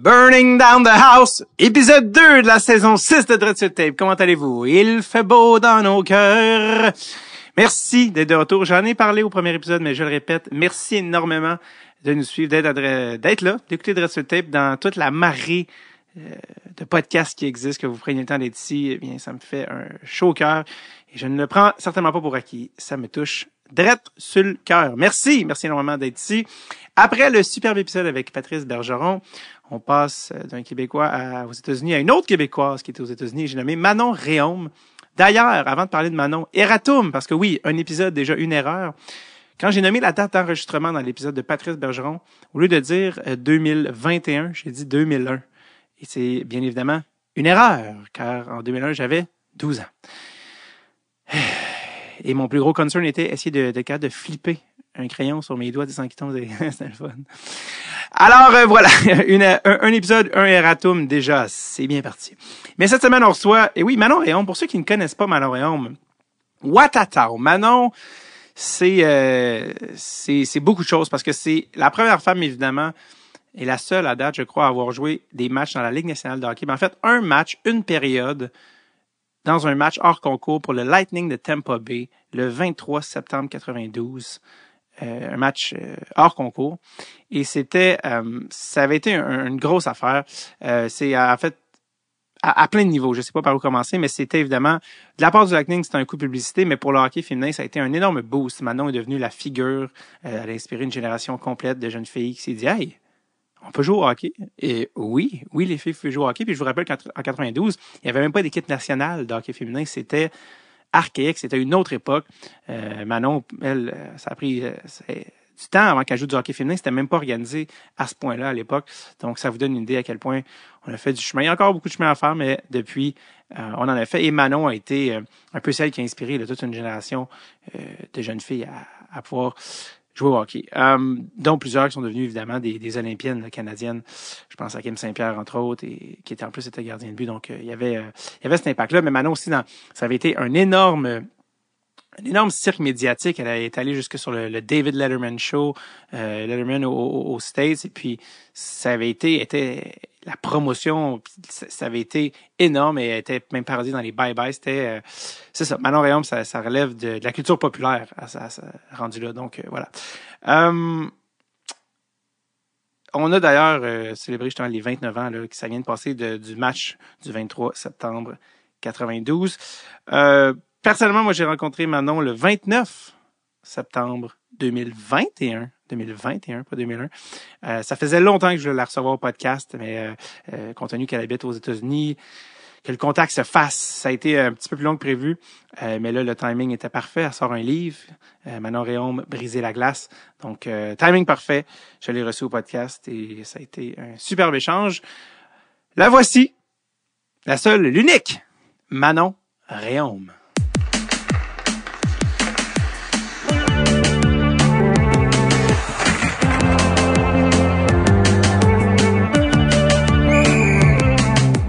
Burning Down the House, épisode 2 de la saison 6 de Dread sur Tape. Comment allez-vous? Il fait beau dans nos cœurs. Merci d'être de retour. J'en ai parlé au premier épisode, mais je le répète, merci énormément de nous suivre, d'être là, d'écouter Dread sur Tape dans toute la marée de podcasts qui existent, que vous preniez le temps d'être ici. Eh bien, ça me fait un chaud au cœur et je ne le prends certainement pas pour acquis. Ça me touche drette sur le cœur. Merci énormément d'être ici. Après le superbe épisode avec Patrice Bergeron, on passe d'un Québécois aux États-Unis à une autre Québécoise qui était aux États-Unis. J'ai nommé Manon Réaume. D'ailleurs, avant de parler de Manon, Eratum, parce que oui, un épisode, déjà une erreur. Quand j'ai nommé la date d'enregistrement dans l'épisode de Patrice Bergeron, au lieu de dire 2021, j'ai dit 2001. Et c'est bien évidemment une erreur, car en 2001, j'avais 12 ans. Et mon plus gros concern était essayer de flipper un crayon sur mes doigts sans qu'il tombe. C'était le fun. Alors, voilà. Un épisode, un erratum, déjà. C'est bien parti. Mais cette semaine, on reçoit, et oui, Manon Réaume. Pour ceux qui ne connaissent pas Manon Réaume, Watatao. Manon, c'est beaucoup de choses parce que c'est la première femme, évidemment, et la seule à date, je crois, à avoir joué des matchs dans la Ligue nationale de hockey. Mais en fait, un match, une période, dans un match hors concours pour le Lightning de Tampa Bay, le 23 septembre 92. Un match hors concours. Et c'était, ça avait été une grosse affaire. C'est en fait à plein de niveaux. Je sais pas par où commencer, mais c'était évidemment, de la part du Lightning, c'était un coup de publicité, mais pour le hockey féminin, ça a été un énorme boost. Manon est devenue la figure. Elle a inspiré une génération complète de jeunes filles qui s'est dit, hey, on peut jouer au hockey. Et oui, les filles peuvent jouer au hockey. Puis je vous rappelle qu'en 92, il n'y avait même pas d'équipe nationale de hockey féminin. C'était archaïque, c'était une autre époque. Manon, elle, ça a pris du temps avant qu'elle joue du hockey féminin. C'était même pas organisé à ce point-là à l'époque. Donc, ça vous donne une idée à quel point on a fait du chemin. Il y a encore beaucoup de chemin à faire, mais depuis, on en a fait. Et Manon a été un peu celle qui a inspiré toute une génération de jeunes filles à pouvoir jouer au hockey. Dont plusieurs qui sont devenues évidemment des Olympiennes canadiennes. Je pense à Kim Saint-Pierre, entre autres, et qui était en plus était gardien de but. Donc, il y avait cet impact-là. Mais Manon aussi, ça avait été un énorme cirque médiatique. Elle est allée jusque sur le David Letterman Show, Letterman aux States. Et puis, ça avait été la promotion, ça avait été énorme et elle était même parodiée dans les bye-bye. C'était, c'est ça. Manon Réaume, ça relève de la culture populaire à rendu là. Donc, voilà. On a d'ailleurs célébré justement les 29 ans, là, que ça vient de passer du match du 23 septembre 92. Personnellement, moi, j'ai rencontré Manon le 29 septembre 2021. 2021, pas 2001. Ça faisait longtemps que je voulais la recevoir au podcast, mais compte tenu qu'elle habite aux États-Unis, que le contact se fasse, ça a été un petit peu plus long que prévu. Mais là, le timing était parfait. Elle sort un livre, Manon Réaume, Briser la glace. Donc, timing parfait. Je l'ai reçu au podcast et ça a été un superbe échange. La voici, la seule, l'unique, Manon Réaume.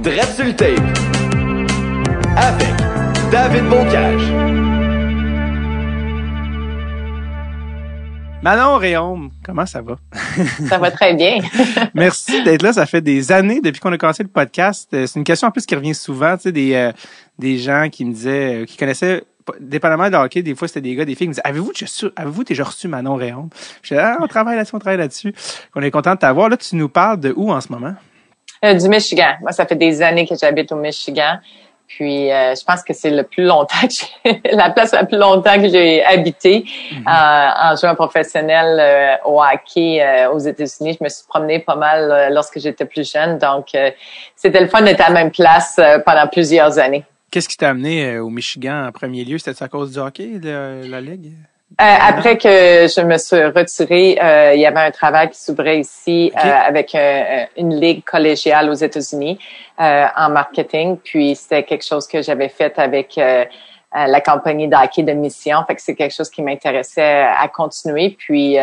Dread sur le tape avec David Bocage. Manon Réaume, comment ça va? Ça va très bien. Merci d'être là. Ça fait des années depuis qu'on a commencé le podcast. C'est une question en plus qui revient souvent, tu sais, des gens qui me disaient, qui connaissaient, dépendamment de hockey, des fois c'était des gars, des filles qui me disaient, avez-vous déjà reçu Manon Réaume? Je disais, on travaille là-dessus. On est content de t'avoir. Là, tu nous parles de où en ce moment? Du Michigan. Moi, ça fait des années que j'habite au Michigan. Puis, je pense que c'est la place la plus longtemps que j'ai habité en jouant professionnel au hockey aux États-Unis. Je me suis promenée pas mal lorsque j'étais plus jeune. Donc, c'était le fun d'être à la même place pendant plusieurs années. Qu'est-ce qui t'a amené au Michigan en premier lieu? C'était à cause du hockey, la Ligue? Après que je me suis retirée, il y avait un travail qui s'ouvrait ici avec une ligue collégiale aux États-Unis en marketing. Puis c'était quelque chose que j'avais fait avec la compagnie de hockey de Mission. Fait que c'est quelque chose qui m'intéressait à continuer. Puis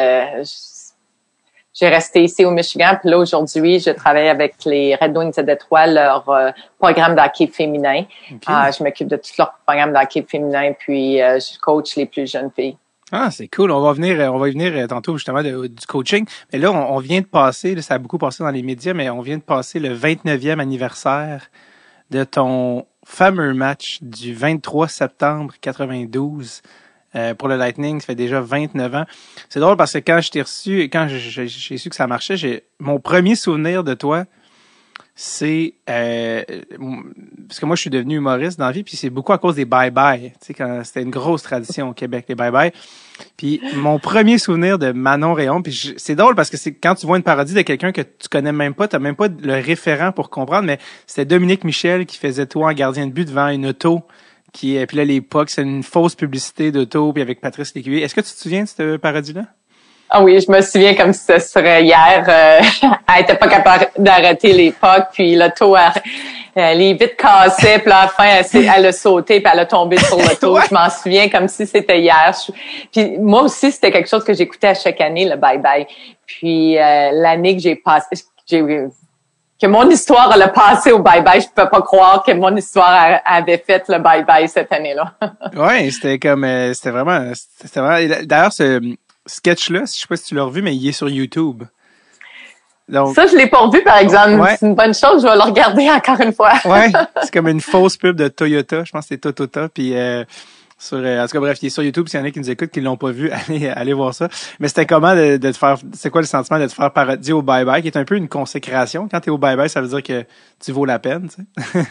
j'ai resté ici au Michigan. Puis là, aujourd'hui, je travaille avec les Red Wings de Détroit, leur programme de hockey féminin. Je m'occupe de tout leur programme de hockey féminin. Puis je coach les plus jeunes filles. Ah, c'est cool. On va y venir tantôt justement du coaching. Mais là, on vient de passer, là, ça a beaucoup passé dans les médias, mais on vient de passer le 29e anniversaire de ton fameux match du 23 septembre 92 pour le Lightning. Ça fait déjà 29 ans. C'est drôle parce que quand je t'ai reçu, quand j'ai su que ça marchait, mon premier souvenir de toi, c'est parce que moi je suis devenu humoriste dans la vie, puis c'est beaucoup à cause des bye-bye. Tu sais, quand c'était une grosse tradition au Québec, les bye-bye. Puis mon premier souvenir de Manon Réaume, puis c'est drôle parce que c'est quand tu vois une parodie de quelqu'un que tu connais même pas, t'as même pas le référent pour comprendre, mais c'était Dominique Michel qui faisait toi en gardien de but devant une auto puis là les pucks, c'est une fausse publicité d'auto, puis avec Patrice Lécuyer. Est-ce que tu te souviens de cette parodie-là? Ah oui, je me souvien comme si ce serait hier. Elle était pas capable d'arrêter les pucks, puis l'auto, les vitres cassaient, puis là, à la fin, elle a sauté, puis elle a tombé sur l'auto. Ouais. Je m'en souviens comme si c'était hier. Puis moi aussi, c'était quelque chose que j'écoutais à chaque année, le bye-bye. Puis l'année que j'ai passé, que mon histoire elle a passé au bye-bye, je peux pas croire que mon histoire avait fait le bye-bye cette année-là. Ouais, c'était vraiment. D'ailleurs, sketch-là, je sais pas si tu l'as revu, mais il est sur YouTube. Donc, ça, je l'ai pas revu, par exemple. Ouais. C'est une bonne chose, je vais le regarder encore une fois. Ouais, c'est comme une fausse pub de Toyota, je pense que c'est Totota, puis en tout cas, bref, il est sur YouTube, s'il y en a qui nous écoutent, qui l'ont pas vu, allez voir ça. Mais c'était comment de te faire, c'est quoi le sentiment de te faire parodier au bye-bye, qui est un peu une consécration. Quand t'es au bye-bye, ça veut dire que tu vaux la peine, tu sais.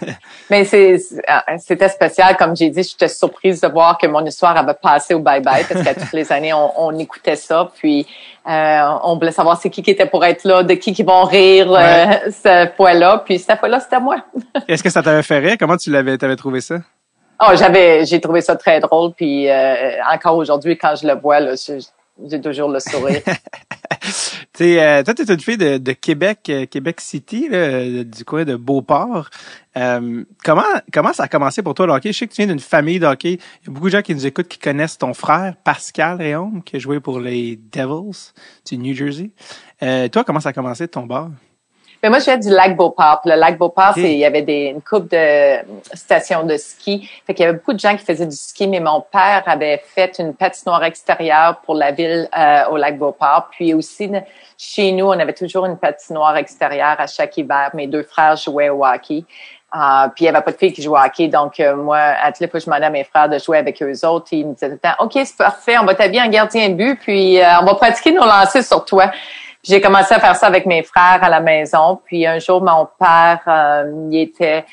Mais c'était spécial, comme j'ai dit, j'étais surprise de voir que mon histoire avait passé au bye-bye, parce qu'à toutes les années, on écoutait ça, puis on voulait savoir c'est qui était pour être là, de qui vont rire cette fois-là, puis cette fois-là, c'était moi. Est-ce que ça t'avait fait rire? Comment t'avais trouvé ça? Oh, j'ai trouvé ça très drôle, puis encore aujourd'hui, quand je le vois, là, j'ai toujours le sourire. Toi, t'es une fille de Québec, Québec City, là, du coin de Beauport. Comment ça a commencé pour toi le hockey? Je sais que tu viens d'une famille de hockey. Il y a beaucoup de gens qui nous écoutent qui connaissent ton frère, Pascal Réaume, qui a joué pour les Devils du New Jersey. Toi, comment ça a commencé de ton bord? Mais moi, je viens du lac Beauport. Le lac Beauport, il y avait une couple de stations de ski. Fait qu'il y avait beaucoup de gens qui faisaient du ski, mais mon père avait fait une patinoire extérieure pour la ville au lac Beauport. Puis aussi, chez nous, on avait toujours une patinoire extérieure à chaque hiver. Mes deux frères jouaient au hockey. Puis il y avait pas de filles qui jouaient au hockey. Donc, moi, à toutes les fois, je demandais à mes frères de jouer avec eux autres. Ils me disaient tout le temps, OK, c'est parfait, on va t'habiller en gardien de but, puis on va pratiquer nos lancers sur toi. J'ai commencé à faire ça avec mes frères à la maison. Puis un jour, mon père, il était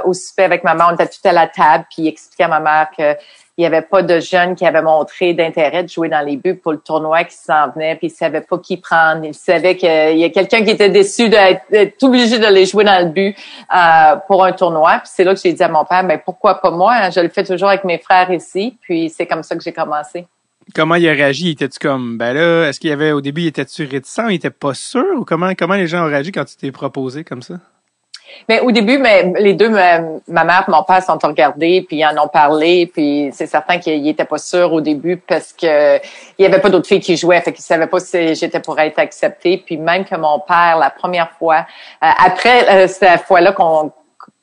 au souper avec maman. On était tout à la table. Puis il expliquait à ma mère qu'il n'y avait pas de jeunes qui avaient montré d'intérêt de jouer dans les buts pour le tournoi qui s'en venait. Puis il savait pas qui prendre. Il savait qu'il y a quelqu'un qui était déçu d'être obligé de les jouer dans le but pour un tournoi. Puis c'est là que j'ai dit à mon père, ben pourquoi pas moi? Je le fais toujours avec mes frères ici. Puis c'est comme ça que j'ai commencé. Comment il a réagi? Était-tu comme, ben là, est-ce qu'il y avait, au début, il était-tu réticent? Il était pas sûr? Ou comment les gens ont réagi quand tu t'es proposé comme ça? Mais au début, les deux, ma mère et mon père sont regardés, puis ils en ont parlé, puis c'est certain qu'ils étaient pas sûrs au début parce que il y avait pas d'autres filles qui jouaient, fait qu'ils savaient pas si j'étais pour être acceptée. Puis même que mon père, la première fois, après cette fois-là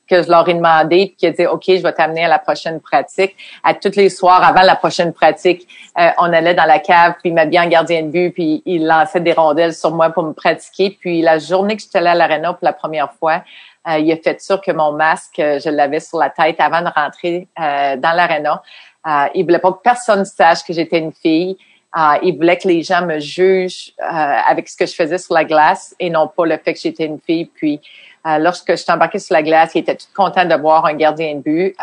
que je leur ai demandé, puis qu'il a dit, OK, je vais t'amener à la prochaine pratique. À tous les soirs, avant la prochaine pratique, on allait dans la cave, puis il m'habillait en gardien de but, puis il lançait des rondelles sur moi pour me pratiquer. Puis la journée que j'étais allée à l'aréna pour la première fois, il a fait sûr que mon masque, je l'avais sur la tête avant de rentrer dans l'aréna. Il voulait pas que personne sache que j'étais une fille. Il voulait que les gens me jugent avec ce que je faisais sur la glace et non pas le fait que j'étais une fille. Puis lorsque je suis embarquée sur la glace, ils étaient tout contents de voir un gardien de but.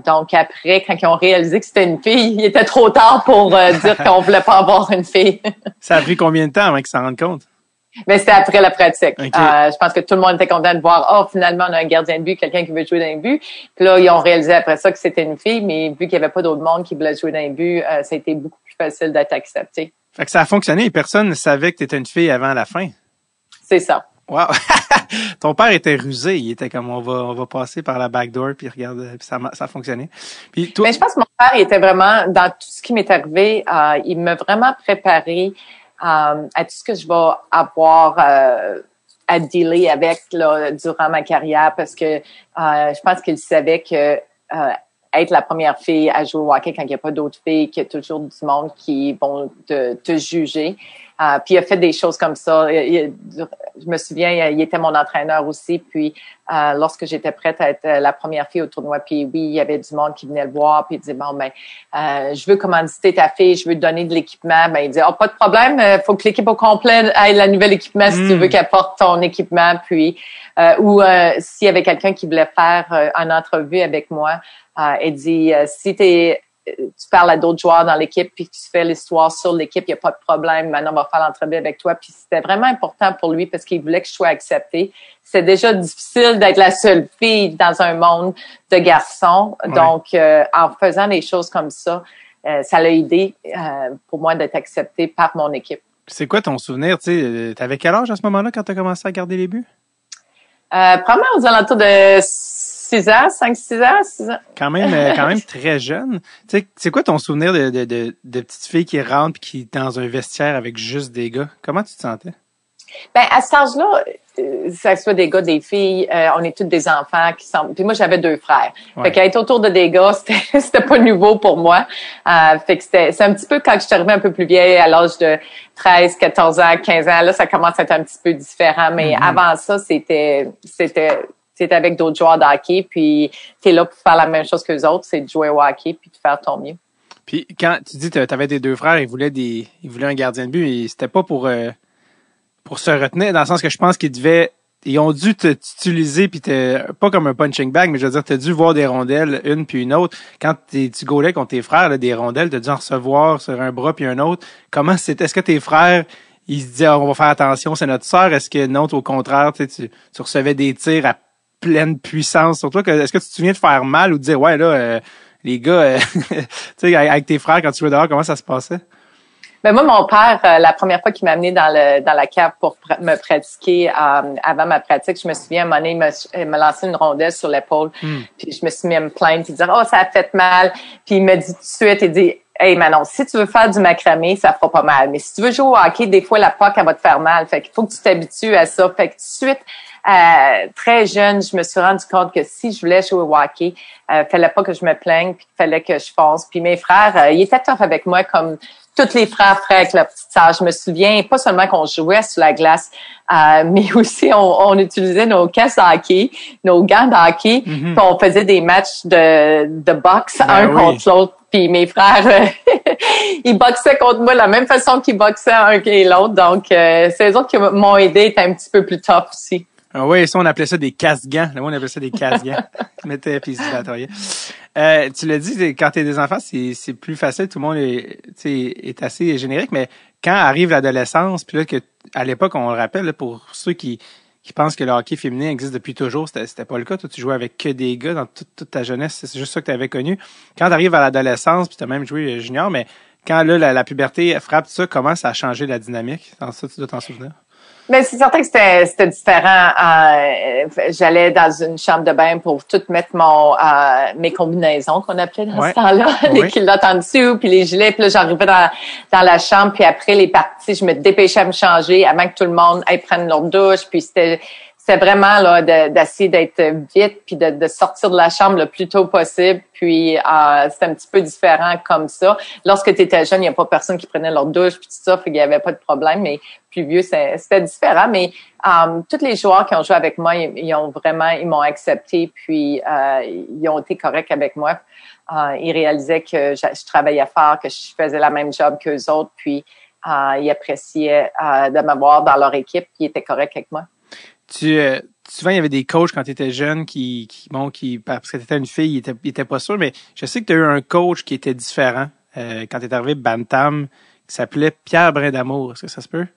Donc après, quand ils ont réalisé que c'était une fille, il était trop tard pour dire qu'on voulait pas avoir une fille. Ça a pris combien de temps avant qu'ils s'en rendent compte? Mais c'était après la pratique. Okay. Je pense que tout le monde était content de voir, finalement, on a un gardien de but, quelqu'un qui veut jouer dans les buts. Puis là, ils ont réalisé après ça que c'était une fille, mais vu qu'il n'y avait pas d'autre monde qui voulait jouer dans les buts, ça a été beaucoup plus facile d'être accepté. Fait que ça a fonctionné et personne ne savait que tu étais une fille avant la fin. C'est ça. Wow! Ton père était rusé. Il était comme, on va passer par la backdoor, puis regarde, puis ça a fonctionné. Puis toi... Mais je pense que mon père, il était vraiment, dans tout ce qui m'est arrivé, il m'a vraiment préparé à tout ce que je vais avoir à dealer avec là, durant ma carrière, parce que je pense qu'il savait que être la première fille à jouer au hockey quand il n'y a pas d'autres filles, qu'il y a toujours du monde qui vont te juger. Puis il a fait des choses comme ça. Je me souviens, il était mon entraîneur aussi. Puis lorsque j'étais prête à être la première fille au tournoi, puis oui, il y avait du monde qui venait le voir, puis il disait bon ben, je veux commanditer ta fille, je veux te donner de l'équipement. Ben il dit pas de problème, faut que l'équipe au complet ait la nouvelle équipement si tu veux qu'elle porte ton équipement. Puis ou s'il y avait quelqu'un qui voulait faire une entrevue avec moi, elle dit si tu parles à d'autres joueurs dans l'équipe puis que tu fais l'histoire sur l'équipe, il n'y a pas de problème. Maintenant, on va faire l'entrevue avec toi. Puis c'était vraiment important pour lui parce qu'il voulait que je sois acceptée. C'est déjà difficile d'être la seule fille dans un monde de garçons. Ouais. Donc, en faisant des choses comme ça, ça l'a aidé pour moi d'être acceptée par mon équipe. C'est quoi ton souvenir? Tu avais quel âge à ce moment-là quand tu as commencé à garder les buts? Probablement aux alentours de 6 ans, 6 ans. Quand même très jeune. Tu sais, c'est quoi ton souvenir de petite fille qui rentre et qui est dans un vestiaire avec juste des gars? Comment tu te sentais? Ben, à cet âge-là, que ce soit des gars, des filles, on est tous des enfants qui sont... Puis moi, j'avais 2 frères. Ouais. Fait qu'être autour de des gars, c'était pas nouveau pour moi. Fait que c'est un petit peu quand je suis arrivée un peu plus vieille, à l'âge de 13, 14 ans, 15 ans, là, ça commence à être un petit peu différent. Mais avant ça, c'était avec d'autres joueurs de hockey, puis t'es là pour faire la même chose que les autres, c'est de jouer au hockey puis de faire ton mieux. Puis quand tu dis que t'avais tes 2 frères, ils voulaient un gardien de but, et c'était pas pour se retenir, dans le sens que je pense ils ont dû t'utiliser, puis pas comme un punching bag, mais je veux dire, t'as dû voir des rondelles, une puis une autre. Quand tu goalais contre tes frères, là, des rondelles, t'as dû en recevoir sur un bras puis un autre. Est-ce que tes frères, ils se disaient, on va faire attention, c'est notre sœur? Est-ce que non, au contraire, tu recevais des tirs à pleine puissance sur toi? Est-ce que tu te souviens de faire mal ou de dire, ouais, là, les gars, tu sais, avec tes frères, quand tu jouais dehors, comment ça se passait? Ben moi, mon père, la première fois qu'il m'a amené dans la cave pour me pratiquer avant ma pratique, je me souviens, à un moment donné, il m'a lancé une rondelle sur l'épaule. Puis je me suis mis à me plaindre, puis dire « Oh, ça a fait mal ». Puis il m'a dit tout de suite, il dit « Hey Manon, si tu veux faire du macramé, ça fera pas mal. Mais si tu veux jouer au hockey, des fois, la puck, elle va te faire mal. Fait qu'il faut que tu t'habitues à ça. » Fait que tout de suite, très jeune, je me suis rendu compte que si je voulais jouer au hockey, fallait pas que je me plaigne, puis fallait que je fonce. Puis mes frères, ils étaient tough avec moi comme tous les frères avec la petite sœur. Je me souviens pas seulement qu'on jouait sur la glace, mais aussi on utilisait nos casques de hockey, nos gants de hockey, puis on faisait des matchs de boxe contre l'autre. Puis mes frères, ils boxaient contre moi de la même façon qu'ils boxaient un et l'autre. Donc, c'est les autres qui m'ont aidé à être un petit peu plus tough aussi. Ah oui, ça, on appelait ça des casse-gants. Là, on appelait ça des casse-gants. Mettez puis ils se bataillent. Tu l'as dit, quand t'es des enfants, c'est plus facile. Tout le monde est assez générique. Mais quand arrive l'adolescence, puis là, à l'époque, on le rappelle, là, pour ceux qui pensent que le hockey féminin existe depuis toujours, c'était pas le cas. Toi, tu jouais avec que des gars dans toute ta jeunesse. C'est juste ça que tu avais connu. Quand t'arrives à l'adolescence, puis t'as même joué junior, mais quand là, la puberté frappe ça, comment ça a changé la dynamique? Dans ça, tu dois t'en souvenir. Mais c'est certain que c'était différent. J'allais dans une chambre de bain pour tout mettre mes combinaisons qu'on appelait dans ce temps-là, les culottes en dessous, puis les gilets. Puis là, j'arrivais dans la chambre, puis après les parties, je me dépêchais à me changer avant que tout le monde aille prendre leur douche. Puis c'était vraiment là d'essayer d'être vite puis de sortir de la chambre le plus tôt possible. Puis c'était un petit peu différent comme ça. Lorsque tu étais jeune, il n'y a pas personne qui prenait leur douche puis tout ça, fait qu'il y avait pas de problème. Mais plus vieux, c'était différent. Mais tous les joueurs qui ont joué avec moi, ils m'ont accepté puis ils ont été corrects avec moi. Ils réalisaient que je travaillais fort, que je faisais la même job qu'eux autres. Puis ils appréciaient de m'avoir dans leur équipe. Puis ils étaient corrects avec moi. Souvent, il y avait des coachs quand tu étais jeune parce que tu étais une fille, ils étaient pas sûrs, mais je sais que tu as eu un coach qui était différent quand tu es arrivé Bantam, qui s'appelait Pierre Brindamour. Est-ce que ça se peut?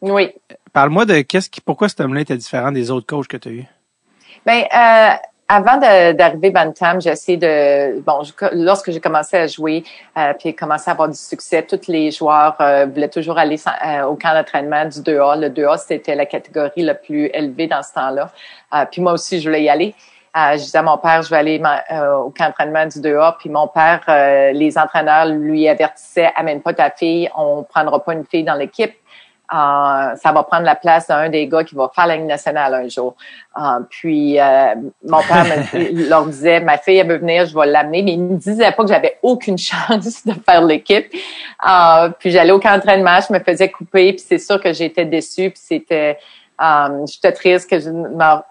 Oui. Parle-moi de pourquoi cet homme-là était différent des autres coachs que tu as eu. Ben, avant d'arriver Bantam, lorsque j'ai commencé à jouer, puis commencé à avoir du succès, tous les joueurs voulaient toujours aller au camp d'entraînement du 2A. Le 2A, c'était la catégorie la plus élevée dans ce temps-là. Puis moi aussi, je voulais y aller. Je disais à mon père, je vais aller au camp d'entraînement du 2A. Puis mon père, les entraîneurs lui avertissaient, amène pas ta fille, on prendra pas une fille dans l'équipe. ça va prendre la place d'un des gars qui va faire la Ligue nationale un jour. Puis mon père leur disait, ma fille, elle veut venir, je vais l'amener. Mais il me disait pas que j'avais aucune chance de faire l'équipe. Puis j'allais au camp d'entraînement, je me faisais couper, puis c'est sûr que j'étais déçue, puis c'était... j'étais triste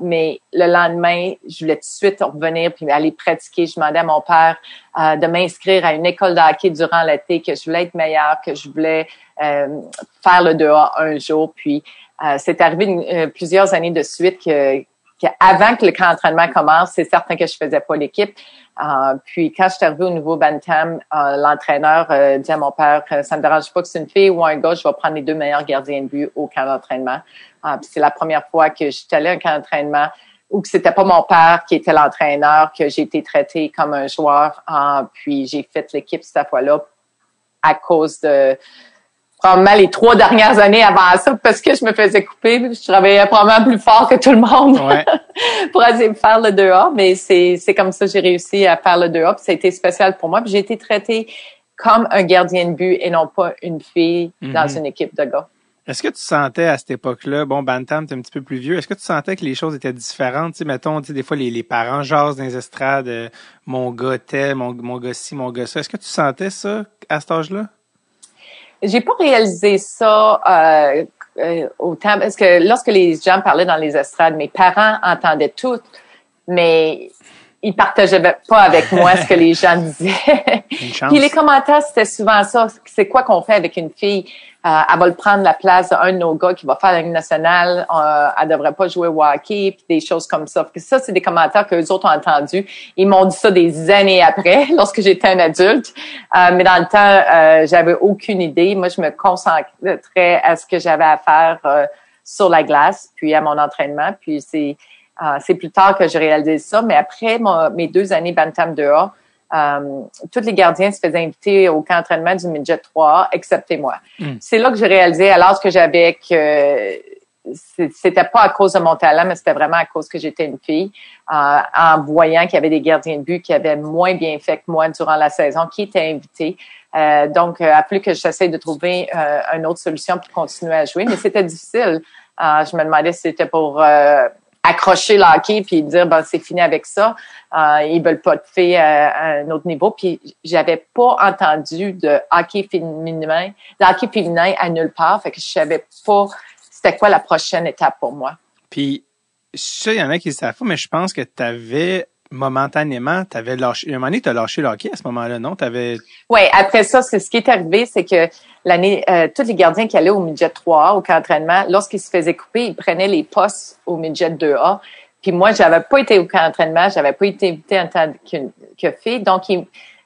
mais le lendemain, je voulais tout de suite revenir puis aller pratiquer. Je demandais à mon père de m'inscrire à une école de hockey durant l'été, que je voulais être meilleure, que je voulais faire le 2A un jour. Puis c'est arrivé plusieurs années de suite que avant que le camp d'entraînement commence, c'est certain que je faisais pas l'équipe. Puis quand je suis arrivée au nouveau Bantam, l'entraîneur dit à mon père, ça me dérange pas que c'est une fille ou un gars, je vais prendre les 2 meilleurs gardiens de but au camp d'entraînement. Puis c'est la première fois que je suis allée à un camp d'entraînement où que c'était pas mon père qui était l'entraîneur, que j'ai été traitée comme un joueur. Puis j'ai fait l'équipe cette fois-là à cause de probablement les 3 dernières années avant ça, parce que je me faisais couper. Je travaillais probablement plus fort que tout le monde pour essayer de faire le 2A. Mais c'est comme ça que j'ai réussi à faire le 2A. Puis ça a été spécial pour moi. Puis j'ai été traitée comme un gardien de but et non pas une fille dans une équipe de gars. Est-ce que tu sentais à cette époque-là, bon, Bantam, t'es un petit peu plus vieux, est-ce que tu sentais que les choses étaient différentes? Tu sais, mettons, tu sais, des fois, les parents jasent dans les estrades, mon gars tel, mon gars ci, mon gars ça. Est-ce que tu sentais ça à cet âge-là? J'ai pas réalisé ça autant, parce que lorsque les gens parlaient dans les estrades, mes parents entendaient tout, mais ils partageaient pas avec moi ce que les gens disaient. Puis les commentaires, c'était souvent ça. C'est quoi qu'on fait avec une fille? Elle va le prendre la place d'un de nos gars qui va faire la Ligue nationale. Elle devrait pas jouer au hockey, puis des choses comme ça. Puis ça, c'est des commentaires que les autres ont entendus. Ils m'ont dit ça des années après, lorsque j'étais un adulte. Mais dans le temps, j'avais aucune idée. Moi, je me concentrais à ce que j'avais à faire sur la glace, puis à mon entraînement. Puis c'est plus tard que j'ai réalisé ça. Mais après mes 2 années Bantam 2A, tous les gardiens se faisaient inviter au camp d'entraînement du midget 3A, excepté moi. C'est là que j'ai réalisé, à l'âge que j'avais, que c'était pas à cause de mon talent, mais c'était vraiment à cause que j'étais une fille, en voyant qu'il y avait des gardiens de but qui avaient moins bien fait que moi durant la saison, qui étaient invités. Donc, il a fallu que j'essaie de trouver une autre solution pour continuer à jouer, mais c'était difficile. Je me demandais si c'était pour accrocher le hockey puis dire ben c'est fini avec ça. Ils veulent pas de filles à un autre niveau. Puis j'avais pas entendu de hockey féminin à nulle part. Fait que je savais pas c'était quoi la prochaine étape pour moi. Puis ça, il y en a qui savent pas, mais je pense que t'avais momentanément, t'avais lâché. À un moment donné, t'as lâché le hockey à ce moment-là, non? Oui, après ça, c'est ce qui est arrivé, c'est que l'année, tous les gardiens qui allaient au midget 3A, au camp d'entraînement, lorsqu'ils se faisaient couper, ils prenaient les postes au midget 2A. Puis moi, j'avais pas été au camp d'entraînement, j'avais pas été invitée en tant que fille. Donc,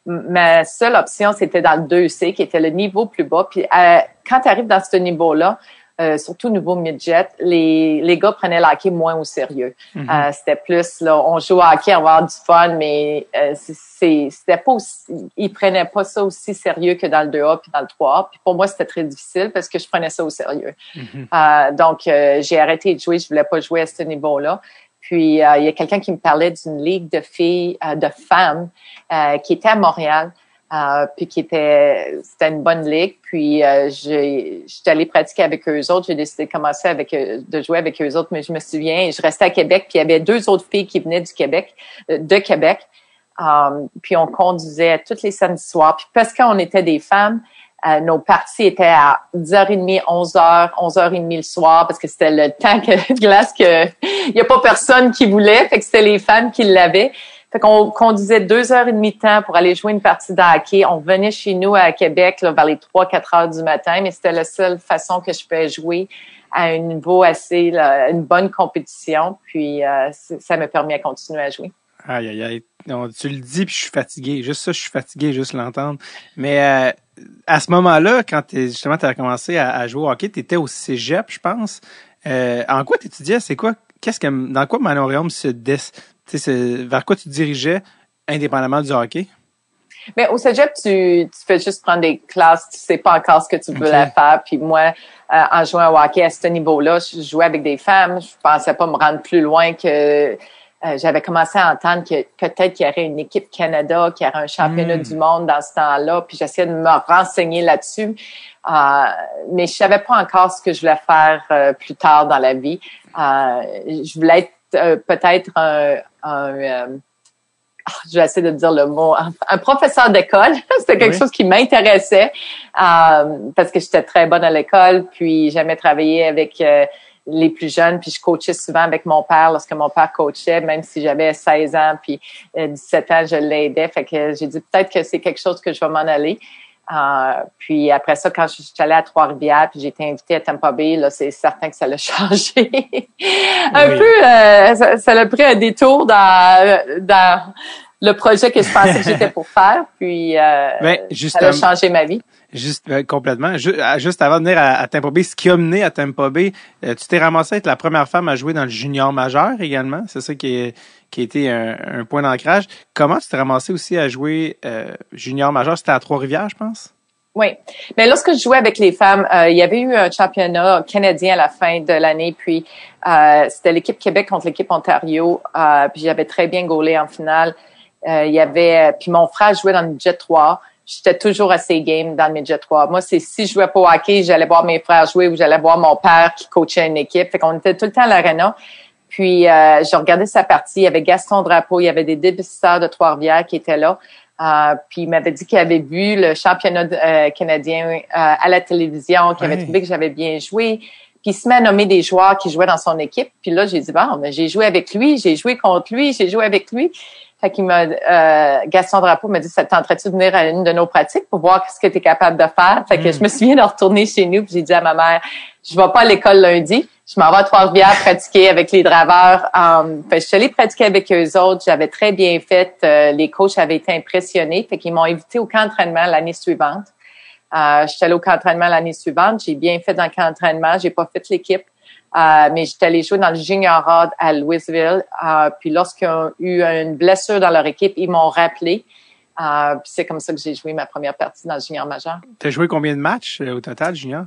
ma seule option, c'était dans le 2C, qui était le niveau plus bas. Puis quand tu arrives dans ce niveau-là, surtout au niveau midget, les gars prenaient le hockey moins au sérieux. C'était plus, là, on joue au hockey, on va avoir du fun, mais c'était pas aussi, ils prenaient pas ça aussi sérieux que dans le 2A puis dans le 3A. Puis pour moi, c'était très difficile parce que je prenais ça au sérieux. Donc, j'ai arrêté de jouer, je voulais pas jouer à ce niveau-là. Puis, il y a quelqu'un qui me parlait d'une ligue de filles, de femmes, qui était à Montréal. Puis c'était une bonne ligue. Puis j'étais allée pratiquer avec eux autres. J'ai décidé de commencer de jouer avec eux autres. Mais je me souviens, je restais à Québec. Puis il y avait 2 autres filles qui venaient de Québec. Puis on conduisait tous les samedis soirs. Puis parce qu'on était des femmes, nos parties étaient à 10h30, 11h, 11h30 le soir, parce que c'était le temps de glace que il y a pas personne qui voulait. Fait que c'était les femmes qui l'avaient. Fait qu'on conduisait 2h30 de temps pour aller jouer une partie de hockey. On venait chez nous à Québec là, vers les 3-4 heures du matin, mais c'était la seule façon que je pouvais jouer à un niveau assez, là, une bonne compétition. Puis ça m'a permis de continuer à jouer. Aïe, aïe, aïe. Non, tu le dis, puis je suis fatigué. Juste ça, je suis fatigué, juste l'entendre. Mais à ce moment-là, quand justement tu as commencé à jouer au hockey, tu étais au cégep, je pense. En quoi tu étudiais? C'est quoi? Dans quoi Manon Rhéaume vers quoi tu te dirigeais indépendamment du hockey? Mais au cégep, tu fais juste prendre des classes, tu sais pas encore ce que tu veux faire. Puis moi, en jouant au hockey à ce niveau-là, je jouais avec des femmes. Je pensais pas me rendre plus loin que j'avais commencé à entendre que peut-être qu'il y aurait une équipe Canada, qu'il y aurait un championnat du monde dans ce temps-là, puis j'essayais de me renseigner là-dessus. Mais je savais pas encore ce que je voulais faire plus tard dans la vie. Je voulais être peut-être je vais essayer de dire le mot, un professeur d'école. C'était quelque chose qui m'intéressait parce que j'étais très bonne à l'école, puis j'aimais travailler avec les plus jeunes, puis je coachais souvent avec mon père lorsque mon père coachait, même si j'avais 16 ans, puis 17 ans, je l'aidais. Fait que j'ai dit peut-être que c'est quelque chose que je vais m'en aller. Puis après ça, quand je suis allée à Trois-Rivières, puis j'ai été invitée à Tampa Bay, là, c'est certain que ça l'a changé. Ça l'a pris un détour dans le projet que je pensais que j'étais pour faire. Puis ça a changé ma vie. Complètement. Juste avant de venir à Tampa Bay, ce qui a mené à Tampa Bay, tu t'es ramassée à être la première femme à jouer dans le junior majeur également. C'est ça qui a été un point d'ancrage. Comment tu t'es ramassée aussi à jouer junior majeur? C'était à Trois-Rivières, je pense? Oui. Mais lorsque je jouais avec les femmes, il y avait eu un championnat canadien à la fin de l'année, puis c'était l'équipe Québec contre l'équipe Ontario, puis j'avais très bien gaulé en finale. Puis mon frère jouait dans le midget 3. J'étais toujours assez game dans le midget 3. Moi, si je jouais pas au hockey, j'allais voir mes frères jouer ou j'allais voir mon père qui coachait une équipe. Fait qu'on était tout le temps à l'aréna. Puis, je regardais sa partie. Il y avait Gaston Drapeau, il y avait des débutants de Trois-Rivières qui étaient là. Puis, il m'avait dit qu'il avait vu le championnat canadien à la télévision, qu'il avait trouvé que j'avais bien joué. Puis, il se met à nommer des joueurs qui jouaient dans son équipe. Puis là, j'ai dit, bon, mais j'ai joué avec lui, j'ai joué contre lui, j'ai joué avec lui. Fait qu'il Gaston Drapeau m'a dit, ça te tenterait-tu de venir à une de nos pratiques pour voir ce que tu es capable de faire? Fait que je me souviens de retourner chez nous, puis j'ai dit à ma mère, je vais pas à l'école lundi, je m'en vais à Trois-Rivières pratiquer avec les draveurs. Fait que je suis allée pratiquer avec eux autres, j'avais très bien fait, les coachs avaient été impressionnés, fait qu'ils m'ont invité au camp d'entraînement l'année suivante. Je suis allée au camp d'entraînement l'année suivante, j'ai bien fait dans le camp d'entraînement, j'ai pas fait l'équipe. Mais j'étais allée jouer dans le junior A à Louisville. Puis lorsqu'ils ont eu une blessure dans leur équipe, ils m'ont rappelé. Puis c'est comme ça que j'ai joué ma première partie dans le junior majeur. Tu as joué combien de matchs au total, junior?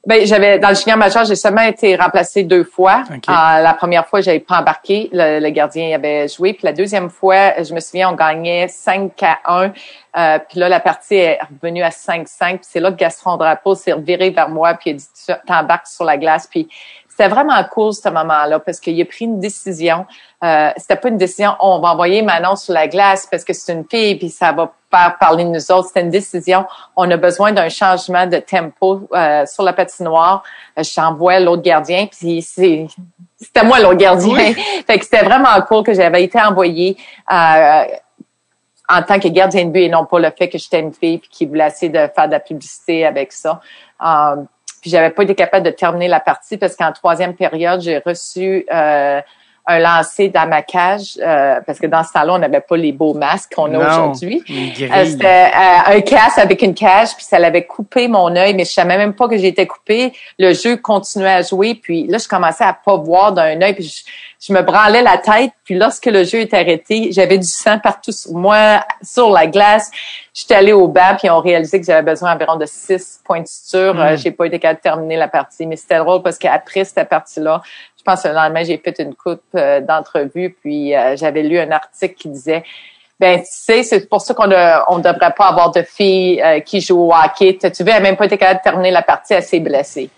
Ben, dans le junior majeur, j'ai seulement été remplacée 2 fois. Okay. La première fois, j'avais pas embarqué. Le gardien avait joué. Puis la deuxième fois, je me souviens, on gagnait 5-1. Puis là, la partie est revenue à 5-5. Puis c'est là que Gaston Drapeau s'est reviré vers moi. Puis il a dit, t'embarques sur la glace. Puis c'était vraiment cool, ce moment-là, parce qu'il a pris une décision. C'était pas une décision, on va envoyer Manon sur la glace parce que c'est une fille puis ça va faire parler de nous autres. C'était une décision. On a besoin d'un changement de tempo sur la patinoire. J'envoie l'autre gardien puis c'était moi l'autre gardien. Oui. Fait que c'était vraiment cool que j'avais été envoyée en tant que gardien de but et non pas le fait que j'étais une fille puis qui voulait essayer de faire de la publicité avec ça. Puis j'avais pas été capable de terminer la partie parce qu'en troisième période, j'ai reçu un lancer dans ma cage parce que dans ce temps-là, on n'avait pas les beaux masques qu'on a aujourd'hui. C'était un casque avec une cage, puis ça l'avait coupé mon œil, mais je savais même pas que j'étais coupée. Le jeu continuait à jouer, puis là, je commençais à pas voir d'un œil, puis je me branlais la tête, puis lorsque le jeu est arrêté, j'avais du sang partout sur moi, sur la glace. J'étais allée au banc, puis on réalisait que j'avais besoin environ de 6 points de suture. J'ai pas été capable de terminer la partie, mais c'était drôle parce qu'après cette partie-là, je pense que le lendemain, j'ai fait une coupe d'entrevues, puis j'avais lu un article qui disait ben tu sais, c'est pour ça qu'on devrait pas avoir de filles qui jouent au hockey. Tu veux, elle n'a même pas été capable de terminer la partie, elle s'est blessée.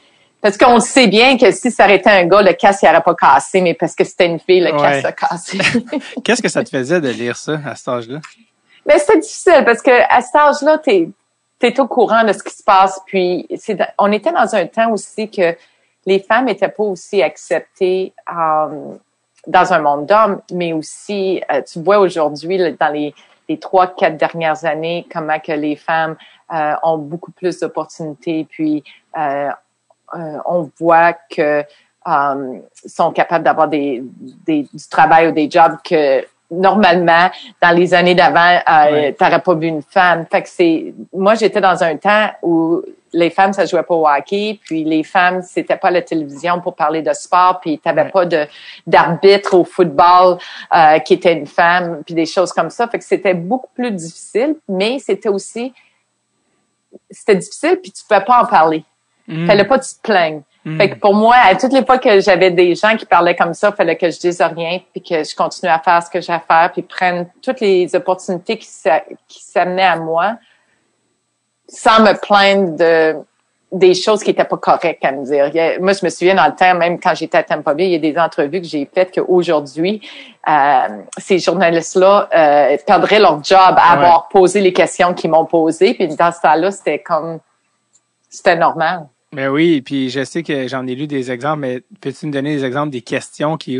Parce qu'on sait bien que si ça aurait été un gars, le casque n'aurait pas cassé, mais parce que c'était une fille, le casque a cassé. Qu'est-ce que ça te faisait de lire ça à cet âge-là? Ben, c'est difficile parce que à cet âge-là, t'es au courant de ce qui se passe. Puis on était dans un temps aussi que les femmes étaient pas aussi acceptées dans un monde d'hommes, mais aussi, tu vois aujourd'hui, dans les 3-4 dernières années, comment que les femmes ont beaucoup plus d'opportunités. Puis on voit que sont capables d'avoir du travail ou des jobs que normalement dans les années d'avant t'aurais pas vu une femme. Fait que moi j'étais dans un temps où les femmes ça jouait pas au hockey, puis les femmes c'était pas à la télévision pour parler de sport, puis t'avais pas d'arbitre au football qui était une femme, puis des choses comme ça. Fait que c'était beaucoup plus difficile, mais c'était difficile puis tu pouvais pas en parler. Fallait pas que tu te plaignes. Fait que pour moi, à toutes les fois que j'avais des gens qui parlaient comme ça, il fallait que je dise rien, puis que je continue à faire ce que j'ai à faire, puis prenne toutes les opportunités qui s'amenaient à moi, sans me plaindre des choses qui étaient pas correctes à me dire. Moi, je me souviens dans le temps, même quand j'étais à Tampa Bay, il y a des entrevues que j'ai faites qu'aujourd'hui, ces journalistes-là perdraient leur job à avoir posé les questions qu'ils m'ont posées. Puis dans ce temps-là, c'était normal. Ben oui, puis je sais que j'en ai lu des exemples, mais peux-tu me donner des exemples des questions qui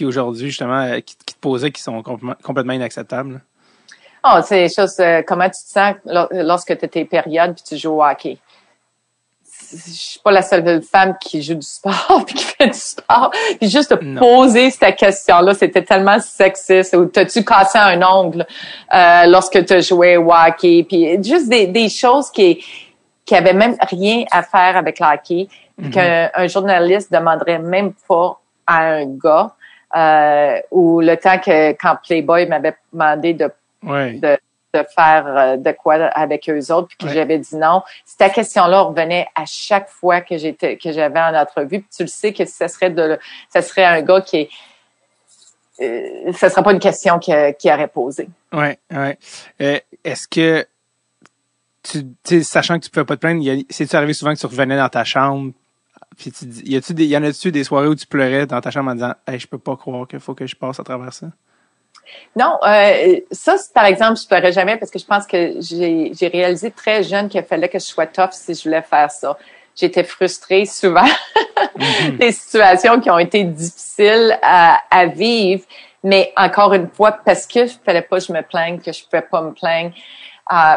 aujourd'hui, justement, qui te posaient qui sont complètement inacceptables? Oh, c'est des choses, comment tu te sens lorsque tu as tes périodes puis tu joues au hockey? Je suis pas la seule femme qui joue du sport puis qui fait du sport. Puis juste de poser cette question-là, c'était tellement sexiste. Ou t'as-tu cassé un ongle lorsque tu jouais au hockey? Puis juste des choses qui avaient même rien à faire avec le hockey, puis qu'un journaliste demanderait même pas à un gars. Ou le temps que quand Playboy m'avait demandé de faire de quoi avec eux autres, puis que j'avais dit non. Cette question-là revenait à chaque fois que j'avais en entrevue, puis tu le sais que ça serait un gars ça serait pas une question qui aurait posé. Ouais. Est-ce que sachant que tu pouvais pas te plaindre, c'est-tu arrivé souvent que tu revenais dans ta chambre, puis y en a-tu des soirées où tu pleurais dans ta chambre en disant, hey, je peux pas croire qu'il faut que je passe à travers ça? Non, ça, par exemple, je pleurais jamais parce que je pense que j'ai réalisé très jeune qu'il fallait que je sois tough si je voulais faire ça. J'étais frustrée souvent des situations qui ont été difficiles à vivre, mais encore une fois, parce que fallait pas que je me plaigne, que je pouvais pas me plaindre,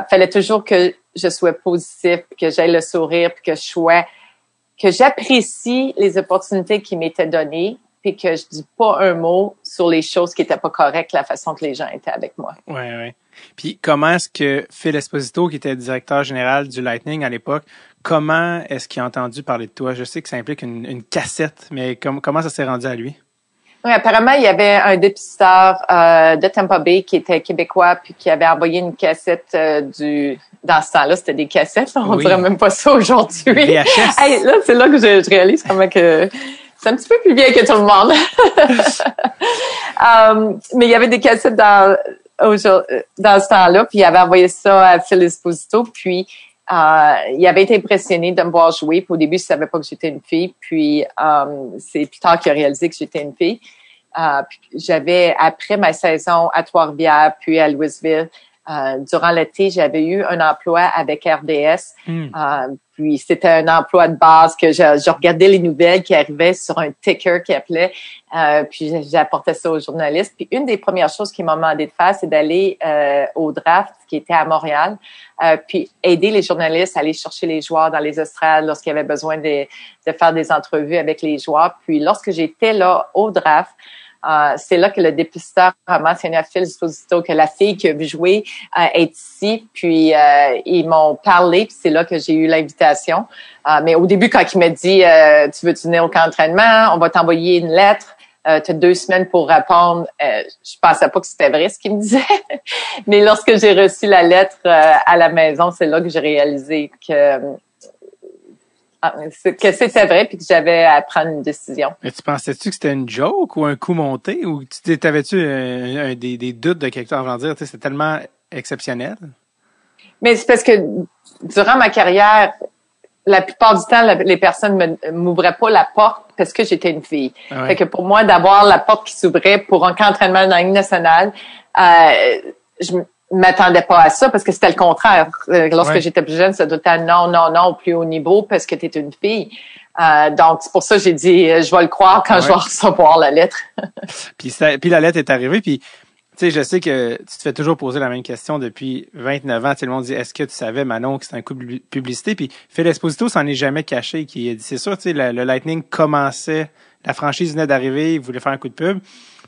fallait toujours que je sois positif, que j'aie le sourire, puis que j'apprécie les opportunités qui m'étaient données, puis que je dis pas un mot sur les choses qui étaient pas correctes, la façon que les gens étaient avec moi. Ouais. Puis comment est-ce que Phil Esposito, qui était directeur général du Lightning à l'époque, comment est-ce qu'il a entendu parler de toi? Je sais que ça implique une cassette, mais comment ça s'est rendu à lui? Oui, apparemment, il y avait un dépisteur de Tampa Bay qui était québécois, puis qui avait envoyé une cassette dans ce temps-là, c'était des cassettes, on dirait même pas ça aujourd'hui. VHS. Hey, là, c'est là que je réalise comment que c'est un petit peu plus bien que tout le monde. Mais il y avait des cassettes dans ce temps-là, puis il avait envoyé ça à Phil Esposito, puis il avait été impressionné de me voir jouer. Puis au début, je savais pas que j'étais une fille, puis c'est plus tard qu'il a réalisé que j'étais une fille. J'avais, après ma saison à Trois-Rivières, puis à Louisville, durant l'été, j'avais eu un emploi avec RDS. Puis c'était un emploi de base que je regardais les nouvelles qui arrivaient sur un ticker qui appelait. Puis j'apportais ça aux journalistes. Puis une des premières choses qu'ils m'ont demandé de faire, c'est d'aller au draft qui était à Montréal. Puis aider les journalistes à aller chercher les joueurs dans les estrades lorsqu'il y avait besoin de faire des entrevues avec les joueurs. Puis lorsque j'étais là au draft, c'est là que le dépisteur a mentionné à Phil Esposito que la fille qui a vu jouer est ici. Puis ils m'ont parlé, puis c'est là que j'ai eu l'invitation. Mais au début, quand il m'a dit tu veux venir au camp d'entraînement, on va t'envoyer une lettre. Tu as 2 semaines pour répondre. Je pensais pas que c'était vrai ce qu'il me disait. Mais lorsque j'ai reçu la lettre à la maison, c'est là que j'ai réalisé que c'était vrai puis que j'avais à prendre une décision. Mais tu pensais-tu que c'était une joke ou un coup monté ou t'avais-tu des doutes de quelque chose avant de dire, c'est tellement exceptionnel? Mais c'est parce que durant ma carrière, la plupart du temps, les personnes m'ouvraient pas la porte parce que j'étais une fille. Ah ouais. Fait que pour moi, d'avoir la porte qui s'ouvrait pour un camp d'entraînement dans la Ligue nationale, je m'attendais pas à ça parce que c'était le contraire. Lorsque j'étais plus jeune, ça doit être non, au plus haut niveau parce que tu es une fille. Donc, c'est pour ça que j'ai dit, je vais le croire quand je vais recevoir la lettre. Puis la lettre est arrivée, puis tu sais, je sais que tu te fais toujours poser la même question depuis 29 ans. Tu sais, le monde dit, est-ce que tu savais, Manon, que c'était un coup de publicité? Puis Phil Esposito s'en est jamais caché. Qui a dit, c'est sûr, tu sais, le Lightning commençait, la franchise venait d'arriver, il voulait faire un coup de pub.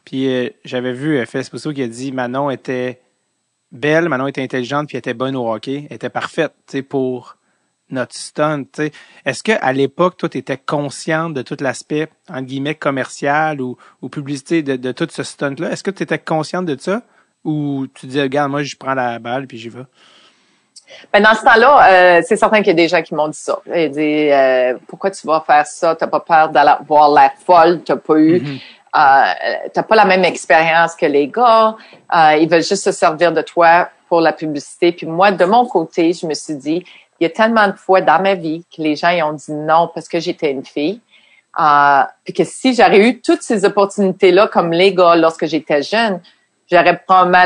Puis j'avais vu Phil Esposito qui a dit, Manon était belle, Manon était intelligente, puis elle était bonne au hockey. Elle était parfaite, tu sais, pour notre stunt, tu sais. Est-ce que à l'époque, toi, tu étais consciente de tout l'aspect, entre guillemets, commercial ou publicité de tout ce stunt-là? Est-ce que tu étais consciente de ça? Ou tu dis, regarde, moi, je prends la balle puis j'y vais? Ben dans ce temps-là, c'est certain qu'il y a des gens qui m'ont dit ça. Ils disent pourquoi tu vas faire ça? T'as pas peur d'avoir l'air folle? T'as pas eu t'as pas la même expérience que les gars. Ils veulent juste se servir de toi pour la publicité. Puis moi, de mon côté, je me suis dit, il y a tellement de fois dans ma vie que les gens ils ont dit non parce que j'étais une fille. Puis que si j'aurais eu toutes ces opportunités-là comme les gars lorsque j'étais jeune, j'aurais probablement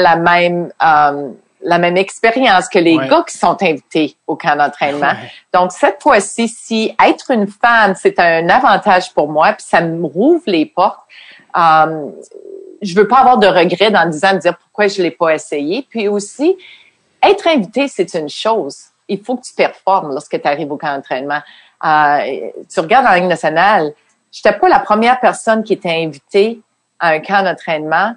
la même expérience que les gars qui sont invités au camp d'entraînement. Ouais. Donc, cette fois-ci, si être une femme, c'est un avantage pour moi, puis ça me rouvre les portes, je veux pas avoir de regrets dans 10 ans de dire pourquoi je l'ai pas essayé. Puis aussi, être invité, c'est une chose. Il faut que tu performes lorsque tu arrives au camp d'entraînement. Tu regardes en Ligue nationale, j'étais pas la première personne qui était invitée à un camp d'entraînement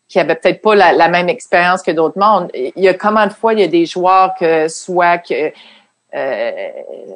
qui avait peut-être pas la même expérience que d'autres mondes. Il y a combien de fois il y a des joueurs que soit que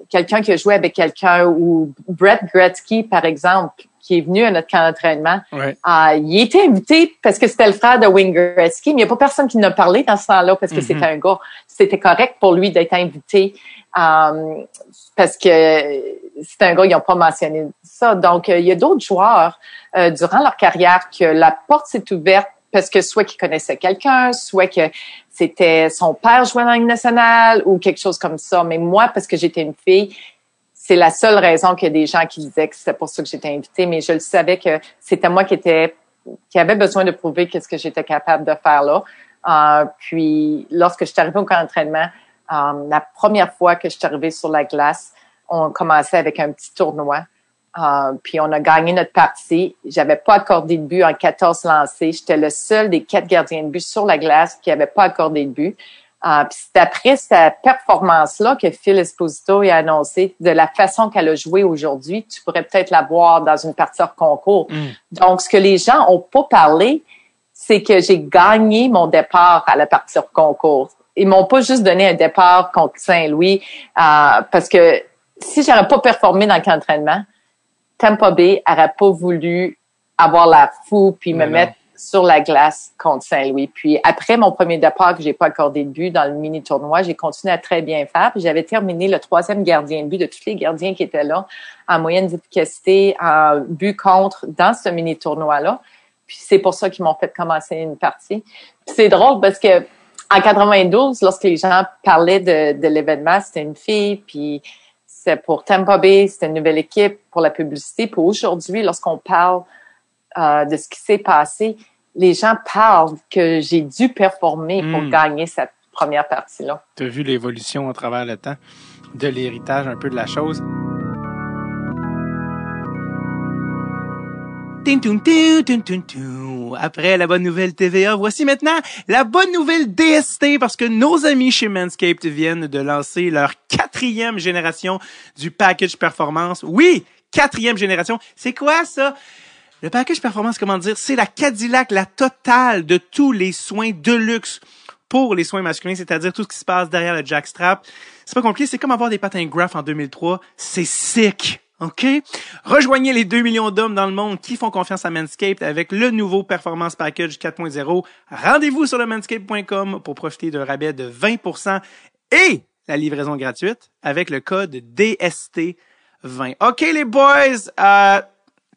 quelqu'un qui a joué avec quelqu'un ou Brett Gretzky par exemple qui est venu à notre camp d'entraînement, il était invité parce que c'était le frère de Wayne Gretzky, mais il y a pas personne qui n'a parlé dans ce temps-là parce que c'était un gars. C'était correct pour lui d'être invité parce que c'est un gars, ils n'ont pas mentionné ça. Donc il y a d'autres joueurs durant leur carrière que la porte s'est ouverte parce que soit qu'il connaissait quelqu'un, soit que c'était son père jouait dans la Ligue nationale ou quelque chose comme ça. Mais moi, parce que j'étais une fille, c'est la seule raison qu'il y a des gens qui disaient que c'était pour ça que j'étais invitée. Mais je le savais que c'était moi qui avait besoin de prouver qu'est-ce que j'étais capable de faire là. Puis, lorsque je suis arrivée au camp d'entraînement, la première fois que je suis arrivée sur la glace, on commençait avec un petit tournoi. Puis on a gagné notre partie. J'avais pas accordé de but en 14 lancés. J'étais le seul des 4 gardiens de but sur la glace qui avait pas accordé de but. Puis c'est après cette performance-là que Phil Esposito a annoncé de la façon qu'elle a joué aujourd'hui, tu pourrais peut-être la voir dans une partie hors concours. Donc, ce que les gens ont pas parlé, c'est que j'ai gagné mon départ à la partie hors concours. Ils m'ont pas juste donné un départ contre Saint-Louis, parce que si j'aurais pas performé dans le camp d'entraînement, Tampa Bay n'aurait pas voulu avoir la fou puis me mettre sur la glace contre Saint-Louis. Puis après mon premier départ que j'ai pas accordé de but dans le mini-tournoi, j'ai continué à très bien faire. Puis j'avais terminé le 3e gardien de but de tous les gardiens qui étaient là en moyenne d'efficacité, en but contre dans ce mini-tournoi-là. Puis c'est pour ça qu'ils m'ont fait commencer une partie. Puis c'est drôle parce que en 92, lorsque les gens parlaient de l'événement, c'était une fille, puis c'est pour Tampa Bay, c'était une nouvelle équipe pour la publicité. Puis aujourd'hui, lorsqu'on parle de ce qui s'est passé, les gens parlent que j'ai dû performer pour gagner cette première partie-là. Tu as vu l'évolution à travers le temps de l'héritage un peu de la chose. Après la bonne nouvelle TVA, voici maintenant la bonne nouvelle DST parce que nos amis chez Manscaped viennent de lancer leur 4e génération du package performance. Oui, 4e génération. C'est quoi ça? Le package performance, comment dire? C'est la Cadillac, la totale de tous les soins de luxe pour les soins masculins, c'est-à-dire tout ce qui se passe derrière le jackstrap. C'est pas compliqué, c'est comme avoir des patins Graph en 2003. C'est sick! OK? Rejoignez les 2 millions d'hommes dans le monde qui font confiance à Manscaped avec le nouveau Performance Package 4.0. Rendez-vous sur le manscaped.com pour profiter d'un rabais de 20% et la livraison gratuite avec le code DST20. OK, les boys,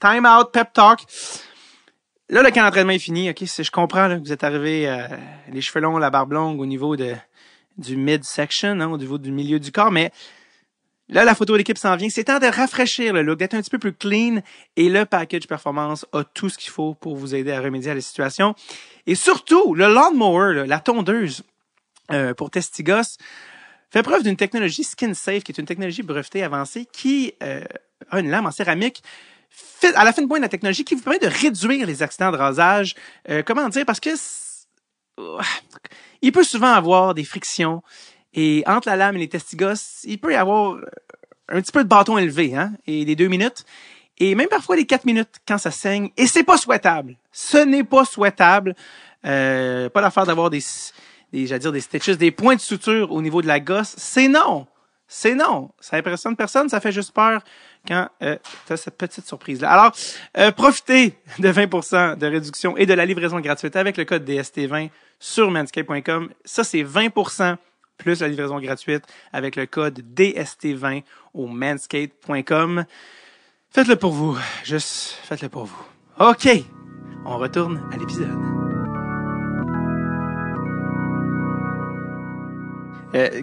time out, pep talk. Là, le camp d'entraînement est fini. OK, je comprends là, que vous êtes arrivés les cheveux longs, la barbe longue au niveau du midsection, hein, au niveau du milieu du corps, mais là, la photo de l'équipe s'en vient. C'est temps de rafraîchir le look, d'être un petit peu plus clean. Et le package performance a tout ce qu'il faut pour vous aider à remédier à la situation. Et surtout, le lawnmower, là, la tondeuse pour Testigos, fait preuve d'une technologie skin safe, qui est une technologie brevetée avancée qui a une lame en céramique à la fin de pointe de la technologie qui vous permet de réduire les accidents de rasage. Comment dire? Parce que il peut souvent avoir des frictions. Et entre la lame et les testigos, il peut y avoir un petit peu de bâton élevé, hein, et des 2 minutes, et même parfois des 4 minutes quand ça saigne. Et c'est pas souhaitable. Ce n'est pas souhaitable. Pas l'affaire d'avoir des stitches, des points de suture au niveau de la gosse. C'est non. C'est non. Ça impressionne personne. Ça fait juste peur quand t'as cette petite surprise-là. Alors, profitez de 20% de réduction et de la livraison gratuite avec le code DST20 sur manscaped.com. Ça, c'est 20% plus la livraison gratuite avec le code DST20 au manscaped.com. Faites-le pour vous. Juste faites-le pour vous. OK. On retourne à l'épisode.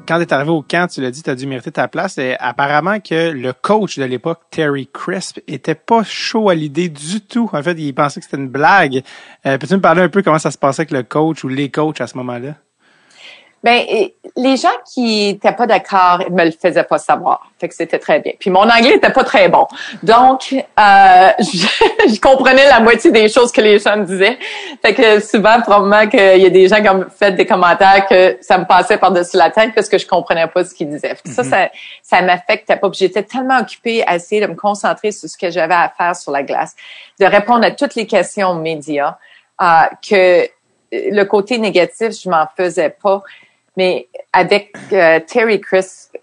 Quand tu es arrivé au camp, tu l'as dit, tu as dû mériter ta place. Et apparemment que le coach de l'époque, Terry Crisp, était pas chaud à l'idée du tout. En fait, il pensait que c'était une blague. Peux-tu me parler un peu comment ça se passait avec le coach ou les coachs à ce moment-là? Ben, les gens qui étaient pas d'accord me le faisaient pas savoir. Fait que c'était très bien. Puis mon anglais était pas très bon. Donc, je comprenais la moitié des choses que les gens me disaient. Fait que souvent, probablement qu'il y a des gens qui ont fait des commentaires que ça me passait par-dessus la tête parce que je comprenais pas ce qu'ils disaient. Fait que ça m'affectait pas. Puis j'étais tellement occupée à essayer de me concentrer sur ce que j'avais à faire sur la glace, de répondre à toutes les questions aux médias, que le côté négatif, je m'en faisais pas. Mais avec Terry Crisp,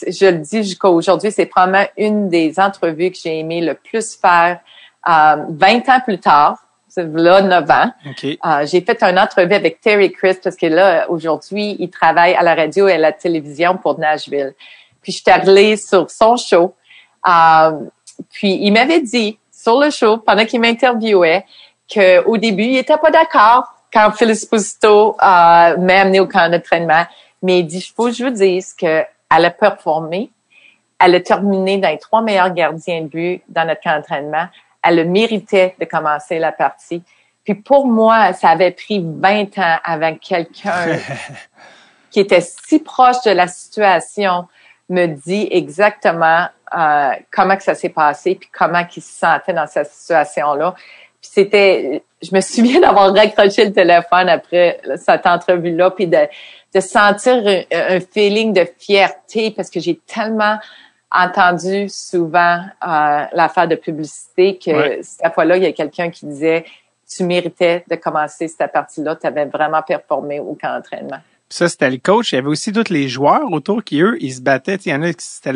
je le dis jusqu'à aujourd'hui, c'est probablement une des entrevues que j'ai aimé le plus faire 20 ans plus tard. C'est là 9 ans. Okay. J'ai fait une entrevue avec Terry Crisp parce que là, aujourd'hui, il travaille à la radio et à la télévision pour Nashville. Puis, je suis allée sur son show. Puis, il m'avait dit, sur le show, pendant qu'il m'interviewait, qu'au début, il était pas d'accord quand Phil Esposito m'a amené au camp d'entraînement, mais il dit, il faut que je vous dise qu'elle a performé, elle a terminé dans les 3 meilleurs gardiens de but dans notre camp d'entraînement, elle a mérité de commencer la partie. Puis pour moi, ça avait pris 20 ans avant que quelqu'un qui était si proche de la situation me dit exactement comment que ça s'est passé, puis comment qu'il se sentait dans cette situation-là. Puis je me souviens d'avoir raccroché le téléphone après cette entrevue-là, puis de sentir un feeling de fierté parce que j'ai tellement entendu souvent l'affaire de publicité que cette fois-là, il y a quelqu'un qui disait tu méritais de commencer cette partie-là, tu avais vraiment performé au camp d'entraînement. Ça, c'était le coach. Il y avait aussi tous les joueurs autour qui, eux, ils se battaient. Il y en a qui c'était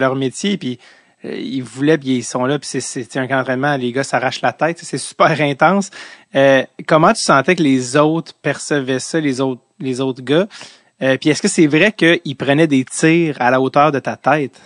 leur métier, puis ils voulaient, puis ils sont là, puis c'est un camp d'entraînement, les gars s'arrachent la tête, c'est super intense. Comment tu sentais que les autres percevaient ça, les autres gars? Puis est-ce que c'est vrai qu'ils prenaient des tirs à la hauteur de ta tête?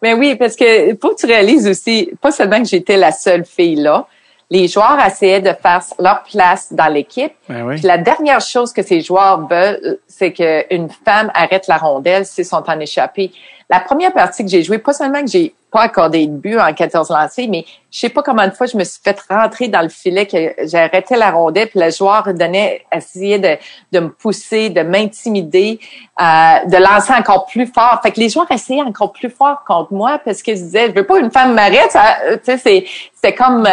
Ben oui, parce que faut que tu réalises aussi, pas seulement que j'étais la seule fille là, les joueurs essayaient de faire leur place dans l'équipe. Ben oui. Puis la dernière chose que ces joueurs veulent, c'est qu'une femme arrête la rondelle s'ils sont en échappée. La première partie que j'ai jouée, pas seulement que j'ai pas accordé de but en 14 lancés, mais je sais pas combien de fois je me suis fait rentrer dans le filet, que j'ai arrêté la rondelle, puis le joueur essayait de me pousser, de m'intimider, de lancer encore plus fort. Fait que les joueurs essayaient encore plus fort contre moi parce qu'ils se disaient, je veux pas une femme m'arrête. Tu sais, c'est comme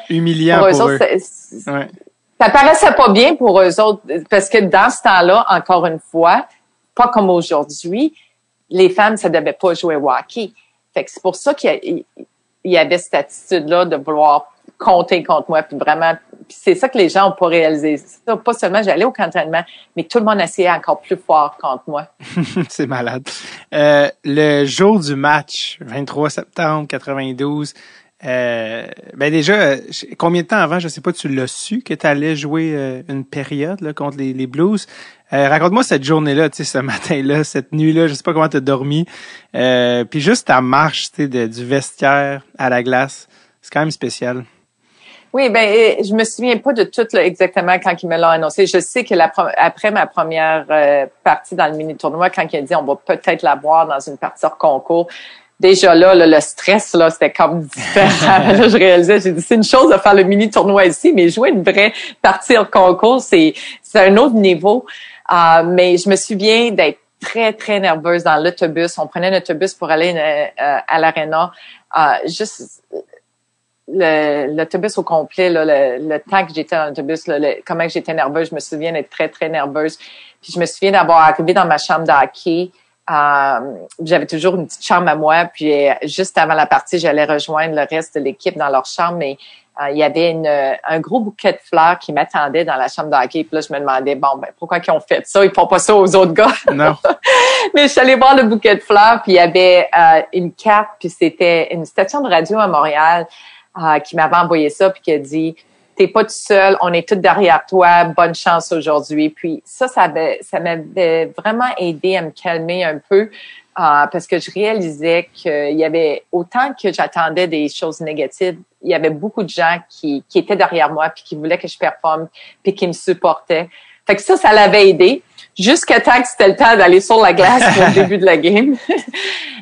humiliant pour eux. Ça paraissait pas bien pour eux autres parce que dans ce temps-là, encore une fois, pas comme aujourd'hui, les femmes, ça devait pas jouer au hockey. Fait que c'est pour ça qu'il y avait cette attitude-là de vouloir compter contre moi. Puis vraiment, c'est ça que les gens ont pas réalisé. Ça, pas seulement j'allais au camp d'entraînement, mais que tout le monde essayait encore plus fort contre moi. C'est malade. Le jour du match, 23 septembre 92, ben déjà, combien de temps avant, je sais pas, tu l'as su que tu allais jouer une période là, contre les Blues? Raconte-moi cette journée-là, tu sais, ce matin-là, cette nuit-là, je sais pas comment tu as dormi. Puis juste ta marche, tu sais, du vestiaire à la glace, c'est quand même spécial. Oui, ben je me souviens pas de tout là, exactement quand il me l'a annoncé. Je sais que après ma première partie dans le mini-tournoi, quand il a dit on va peut-être la boire dans une partie hors concours, déjà là, le stress, là, c'était comme différent. Là, je réalisais, j'ai dit, c'est une chose de faire le mini-tournoi ici, mais jouer une vraie partie hors concours, c'est un autre niveau. Mais je me souviens d'être très, très nerveuse dans l'autobus. On prenait l'autobus pour aller à l'aréna. Juste l'autobus au complet, là, le temps que j'étais dans l'autobus, comment j'étais nerveuse, je me souviens d'être très, très nerveuse. Puis je me souviens d'avoir arrivé dans ma chambre de hockey. J'avais toujours une petite chambre à moi, puis juste avant la partie, j'allais rejoindre le reste de l'équipe dans leur chambre, mais il y avait un gros bouquet de fleurs qui m'attendait dans la chambre de hockey. Puis là, je me demandais, bon, ben pourquoi ils ont fait ça? Ils font pas ça aux autres gars. Non. Mais je suis allée voir le bouquet de fleurs, puis il y avait une carte, puis c'était une station de radio à Montréal qui m'avait envoyé ça, puis qui a dit « t'es pas tout seul, on est tous derrière toi, bonne chance aujourd'hui. Puis ça m'avait vraiment aidé à me calmer un peu parce que je réalisais qu'il y avait autant que j'attendais des choses négatives, il y avait beaucoup de gens qui étaient derrière moi puis qui voulaient que je performe puis qui me supportaient. Fait que ça l'avait aidé jusqu'à temps que c'était le temps d'aller sur la glace pour le début de la game.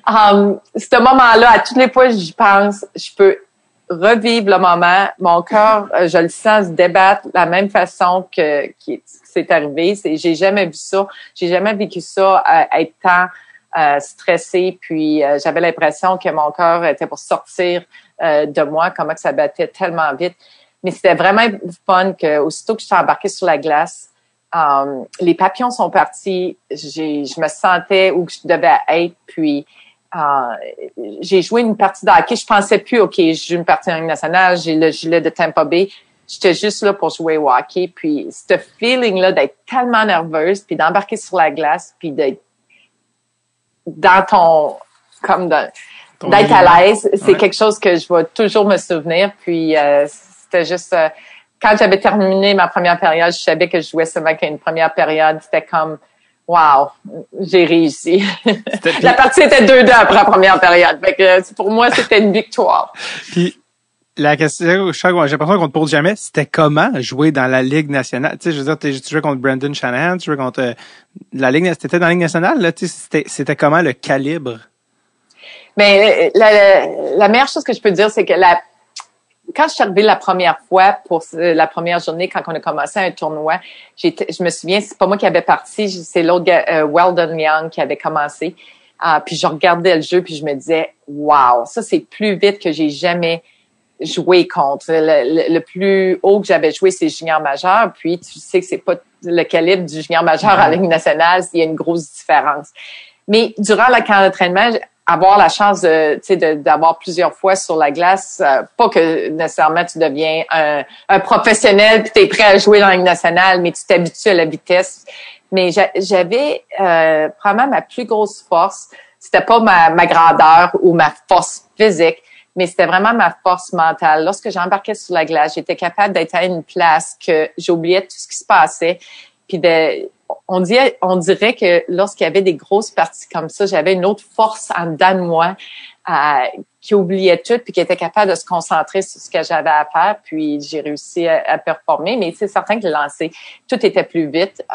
Ce moment-là, à toutes les fois j'y pense, je peux revivre le moment. Mon cœur, je le sens se débattre de la même façon que c'est arrivé. J'ai jamais vu ça. J'ai jamais vécu ça, être tant stressée. Puis j'avais l'impression que mon cœur était pour sortir de moi, comment que ça battait tellement vite. Mais c'était vraiment fun que aussitôt que je suis embarquée sur la glace, les papillons sont partis. Je me sentais où je devais être. Puis j'ai joué une partie de hockey. Je pensais plus, OK, je joue une partie en Ligue nationale, j'ai le gilet de Tampa Bay. J'étais juste là pour jouer au hockey. Puis ce feeling-là d'être tellement nerveuse, puis d'embarquer sur la glace, puis d'être d'être à l'aise, c'est quelque chose que je vais toujours me souvenir. Puis c'était juste quand j'avais terminé ma première période, je savais que je jouais seulement qu'une première période. C'était comme wow, j'ai réussi. La partie était 2-2 après la première période. Fait que pour moi, c'était une victoire. Puis la question, j'ai l'impression qu'on te pose jamais, c'était comment jouer dans la Ligue nationale? Tu sais, je veux dire, tu jouais contre Brendan Shanahan, tu jouais contre la Ligue, t'étais dans la Ligue nationale, là, tu sais, c'était comment le calibre? Mais la meilleure chose que je peux dire, c'est que quand je suis arrivée la première fois pour la première journée, quand on a commencé un tournoi, je me souviens, c'est pas moi qui avais parti, c'est l'autre gars, Weldon Young, qui avait commencé. Puis je regardais le jeu, puis je me disais, wow, ça c'est plus vite que j'ai jamais joué contre. Le plus haut que j'avais joué, c'est junior majeur. Puis tu sais que c'est pas le calibre du junior majeur à la Ligue nationale, il y a une grosse différence. Mais durant le camp d'entraînement, avoir la chance d'avoir plusieurs fois sur la glace, pas que nécessairement tu deviens un professionnel puis t'es prêt à jouer dans la Ligue nationale, mais tu t'habitues à la vitesse. Mais j'avais probablement ma plus grosse force, c'était pas ma grandeur ou ma force physique, mais c'était vraiment ma force mentale. Lorsque j'embarquais sur la glace, j'étais capable d'être à une place que j'oubliais tout ce qui se passait, puis on dirait que lorsqu'il y avait des grosses parties comme ça, j'avais une autre force en dedans de moi qui oubliait tout puis qui était capable de se concentrer sur ce que j'avais à faire. Puis j'ai réussi à performer, mais c'est certain que le lancer, tout était plus vite.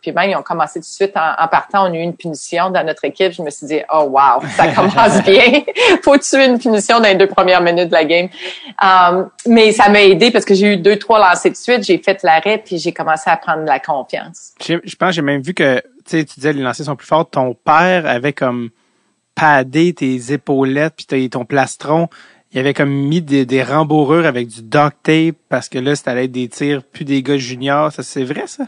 Puis même, ils ont commencé tout de suite en partant. On a eu une punition dans notre équipe. Je me suis dit, oh wow, ça commence bien. Faut tuer une punition dans les 2 premières minutes de la game. Mais ça m'a aidé parce que j'ai eu 2-3 lancers de suite. J'ai fait l'arrêt puis j'ai commencé à prendre de la confiance. Je pense que j'ai même vu que, tu disais les lancers sont plus forts. Ton père avait comme padé tes épaulettes puis ton plastron. Il avait comme mis des rembourrures avec du duct tape parce que là, c'était allait être des tirs plus des gars juniors. Ça, c'est vrai, ça?